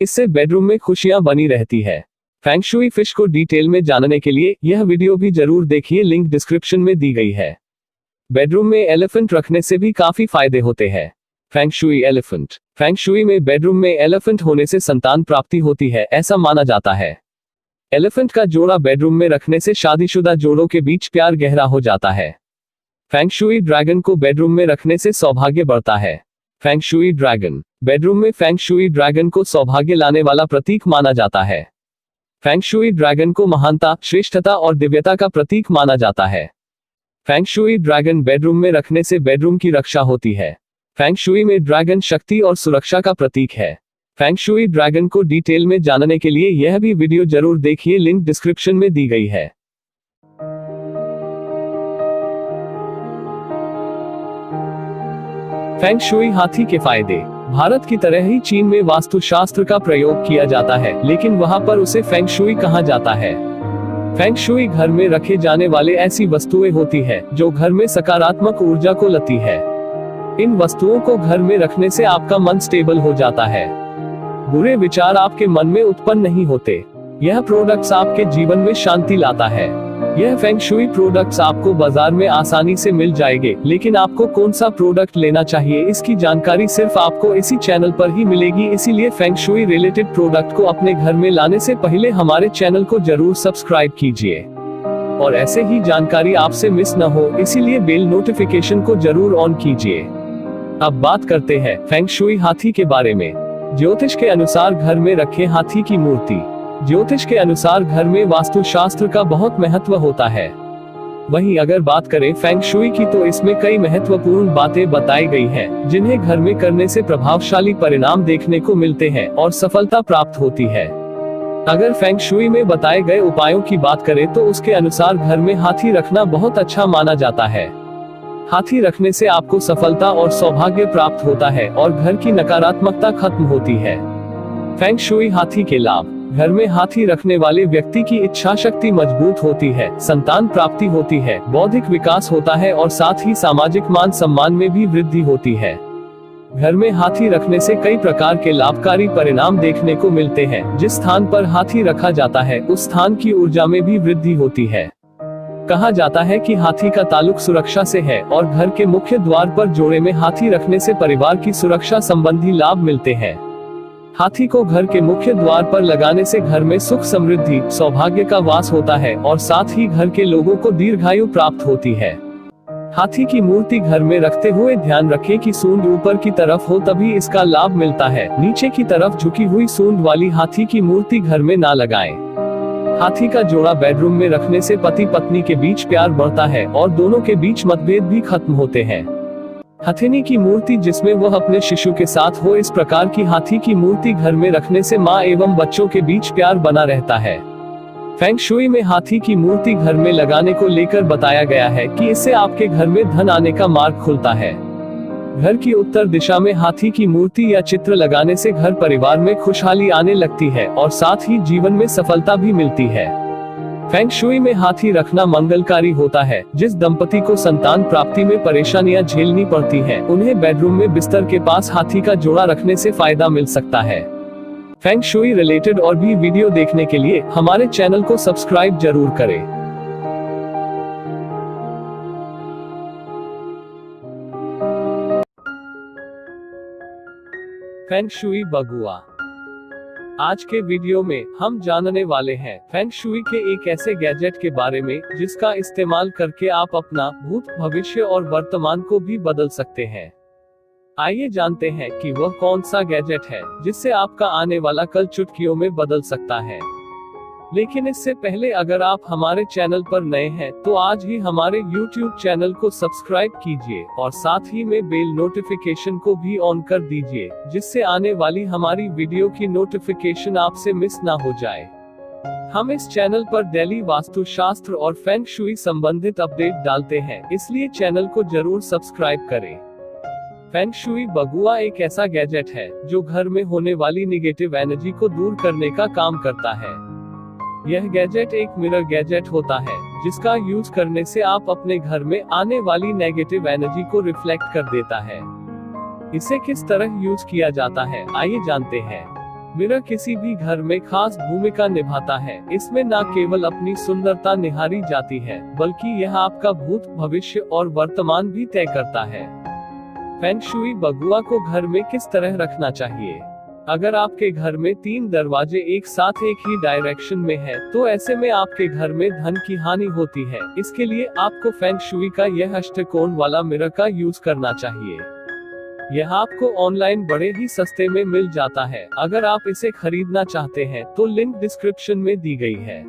[SPEAKER 1] इससे बेडरूम में खुशियां बनी रहती है। फेंग शुई फिश को डिटेल में जानने के लिए यह वीडियो भी जरूर देखिए, लिंक डिस्क्रिप्शन में दी गई है। बेडरूम में एलिफेंट रखने से भी काफी फायदे होते हैं। Feng shui elephant. Feng shui में बेडरूम में एलिफेंट होने से संतान प्राप्ति होती है, ऐसा माना जाता है। एलिफेंट का जोड़ा बेडरूम में रखने से शादीशुदा जोड़ों के बीच प्यार गहरा हो जाता है। फेंग शुई ड्रैगन को बेडरूम में रखने से सौभाग्य बढ़ता है। Feng shui dragon. बेडरूम में फेंग शुई ड्रैगन को सौभाग्य लाने वाला प्रतीक माना जाता है। फेंग शुई ड्रैगन को महानता, श्रेष्ठता और दिव्यता का प्रतीक माना जाता है। फेंग शुई ड्रैगन बेडरूम में रखने से बेडरूम की रक्षा होती है। फेंग शुई में ड्रैगन शक्ति और सुरक्षा का प्रतीक है। फेंग शुई ड्रैगन को डिटेल में जानने के लिए यह भी वीडियो जरूर देखिए, लिंक डिस्क्रिप्शन में दी गई है। फेंग शुई हाथी के फायदे। भारत की तरह ही चीन में वास्तुशास्त्र का प्रयोग किया जाता है, लेकिन वहां पर उसे फेंग शुई कहा जाता है। फेंग शुई घर में रखे जाने वाले ऐसी वस्तुएं होती है जो घर में सकारात्मक ऊर्जा को लाती है। इन वस्तुओं को घर में रखने से आपका मन स्टेबल हो जाता है, बुरे विचार आपके मन में उत्पन्न नहीं होते। यह प्रोडक्ट्स आपके जीवन में शांति लाता है। यह फेंग शुई प्रोडक्ट्स आपको बाजार में आसानी से मिल जाएंगे, लेकिन आपको कौन सा प्रोडक्ट लेना चाहिए इसकी जानकारी सिर्फ आपको इसी चैनल पर ही मिलेगी। इसीलिए फेंग शुई रिलेटेड प्रोडक्ट को अपने घर में लाने से पहले हमारे चैनल को जरूर सब्सक्राइब कीजिए और ऐसे ही जानकारी आपसे मिस न हो, इसीलिए बेल नोटिफिकेशन को जरूर ऑन कीजिए। अब बात करते हैं फेंग शुई हाथी के बारे में। ज्योतिष के अनुसार घर में रखे हाथी की मूर्ति। ज्योतिष के अनुसार घर में वास्तुशास्त्र का बहुत महत्व होता है। वहीं अगर बात करें फेंग शुई की तो इसमें कई महत्वपूर्ण बातें बताई गई हैं, जिन्हें घर में करने से प्रभावशाली परिणाम देखने को मिलते हैं और सफलता प्राप्त होती है। अगर फेंग शुई में बताए गए उपायों की बात करें तो उसके अनुसार घर में हाथी रखना बहुत अच्छा माना जाता है। हाथी रखने से आपको सफलता और सौभाग्य प्राप्त होता है और घर की नकारात्मकता खत्म होती है। फेंग शुई हाथी के लाभ। घर में हाथी रखने वाले व्यक्ति की इच्छा शक्ति मजबूत होती है, संतान प्राप्ति होती है, बौद्धिक विकास होता है और साथ ही सामाजिक मान सम्मान में भी वृद्धि होती है। घर में हाथी रखने से कई प्रकार के लाभकारी परिणाम देखने को मिलते हैं। जिस स्थान पर हाथी रखा जाता है उस स्थान की ऊर्जा में भी वृद्धि होती है। कहा जाता है कि हाथी का ताल्लुक सुरक्षा से है और घर के मुख्य द्वार पर जोड़े में हाथी रखने से परिवार की सुरक्षा संबंधी लाभ मिलते हैं। हाथी को घर के मुख्य द्वार पर लगाने से घर में सुख समृद्धि सौभाग्य का वास होता है और साथ ही घर के लोगों को दीर्घायु प्राप्त होती है। हाथी की मूर्ति घर में रखते हुए ध्यान रखें कि सूंड ऊपर की तरफ हो, तभी इसका लाभ मिलता है। नीचे की तरफ झुकी हुई सूंड वाली हाथी की मूर्ति घर में ना लगाएं। हाथी का जोड़ा बेडरूम में रखने से पति पत्नी के बीच प्यार बढ़ता है और दोनों के बीच मतभेद भी खत्म होते हैं। हथिनी की मूर्ति जिसमें वह अपने शिशु के साथ हो, इस प्रकार की हाथी की मूर्ति घर में रखने से माँ एवं बच्चों के बीच प्यार बना रहता है। फेंग शुई में हाथी की मूर्ति घर में लगाने को लेकर बताया गया है कि इससे आपके घर में धन आने का मार्ग खुलता है। घर की उत्तर दिशा में हाथी की मूर्ति या चित्र लगाने से घर परिवार में खुशहाली आने लगती है और साथ ही जीवन में सफलता भी मिलती है। फेंग शुई में हाथी रखना मंगलकारी होता है। जिस दंपति को संतान प्राप्ति में परेशानियां झेलनी पड़ती हैं, उन्हें बेडरूम में बिस्तर के पास हाथी का जोड़ा रखने से फायदा मिल सकता है। फेंग शुई रिलेटेड और भी वीडियो देखने के लिए हमारे चैनल को सब्सक्राइब जरूर करें। Feng shui बगुआ। आज के वीडियो में हम जानने वाले हैं फेंग शुई के एक ऐसे गैजेट के बारे में जिसका इस्तेमाल करके आप अपना भूत, भविष्य और वर्तमान को भी बदल सकते हैं। आइए जानते हैं कि वह कौन सा गैजेट है जिससे आपका आने वाला कल चुटकियों में बदल सकता है। लेकिन इससे पहले अगर आप हमारे चैनल पर नए हैं तो आज ही हमारे YouTube चैनल को सब्सक्राइब कीजिए और साथ ही में बेल नोटिफिकेशन को भी ऑन कर दीजिए, जिससे आने वाली हमारी वीडियो की नोटिफिकेशन आपसे मिस ना हो जाए। हम इस चैनल पर डेली वास्तुशास्त्र और फेंग शुई संबंधित अपडेट डालते हैं, इसलिए चैनल को जरूर सब्सक्राइब करें। फेंग शुई बगुआ एक ऐसा गैजेट है जो घर में होने वाली निगेटिव एनर्जी को दूर करने का काम करता है। यह गैजेट एक मिरर गैजेट होता है जिसका यूज करने से आप अपने घर में आने वाली नेगेटिव एनर्जी को रिफ्लेक्ट कर देता है। इसे किस तरह यूज किया जाता है, आइए जानते हैं। मिरर किसी भी घर में खास भूमिका निभाता है। इसमें न केवल अपनी सुंदरता निहारी जाती है, बल्कि यह आपका भूत, भविष्य और वर्तमान भी तय करता है। फेंग शुई बगुआ को घर में किस तरह रखना चाहिए? अगर आपके घर में 3 दरवाजे एक साथ एक ही डायरेक्शन में है, तो ऐसे में आपके घर में धन की हानि होती है। इसके लिए आपको फेंग शुई का यह अष्टकोण वाला मिरर का यूज करना चाहिए। यह आपको ऑनलाइन बड़े ही सस्ते में मिल जाता है। अगर आप इसे खरीदना चाहते हैं तो लिंक डिस्क्रिप्शन में दी गई है।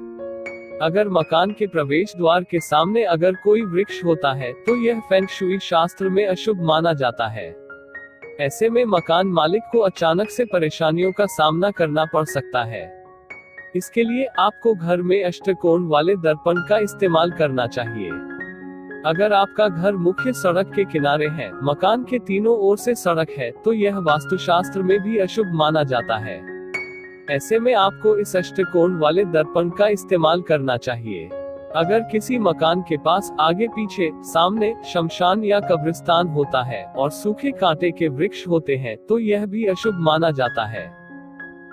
[SPEAKER 1] अगर मकान के प्रवेश द्वार के सामने अगर कोई वृक्ष होता है तो यह फेंग शुई शास्त्र में अशुभ माना जाता है। ऐसे में मकान मालिक को अचानक से परेशानियों का सामना करना पड़ सकता है। इसके लिए आपको घर में अष्टकोण वाले दर्पण का इस्तेमाल करना चाहिए। अगर आपका घर मुख्य सड़क के किनारे है, मकान के तीनों ओर से सड़क है, तो यह वास्तुशास्त्र में भी अशुभ माना जाता है। ऐसे में आपको इस अष्टकोण वाले दर्पण का इस्तेमाल करना चाहिए। अगर किसी मकान के पास आगे पीछे, सामने शमशान या कब्रिस्तान होता है और सूखे कांटे के वृक्ष होते हैं, तो यह भी अशुभ माना जाता है।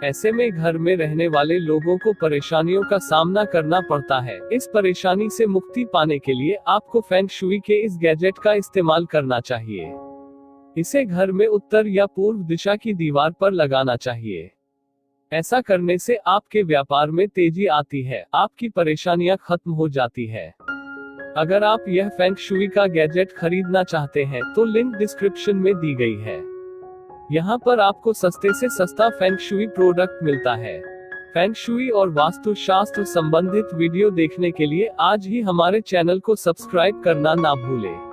[SPEAKER 1] ऐसे में घर में रहने वाले लोगों को परेशानियों का सामना करना पड़ता है। इस परेशानी से मुक्ति पाने के लिए आपको फेंग शुई के इस गैजेट का इस्तेमाल करना चाहिए। इसे घर में उत्तर या पूर्व दिशा की दीवार पर लगाना चाहिए। ऐसा करने से आपके व्यापार में तेजी आती है, आपकी परेशानियां खत्म हो जाती है। अगर आप यह फेंग शुई का गैजेट खरीदना चाहते हैं तो लिंक डिस्क्रिप्शन में दी गई है। यहाँ पर आपको सस्ते से सस्ता फेंग शुई प्रोडक्ट मिलता है। फेंग शुई और वास्तु शास्त्र संबंधित वीडियो देखने के लिए आज ही हमारे चैनल को सब्सक्राइब करना ना भूलें।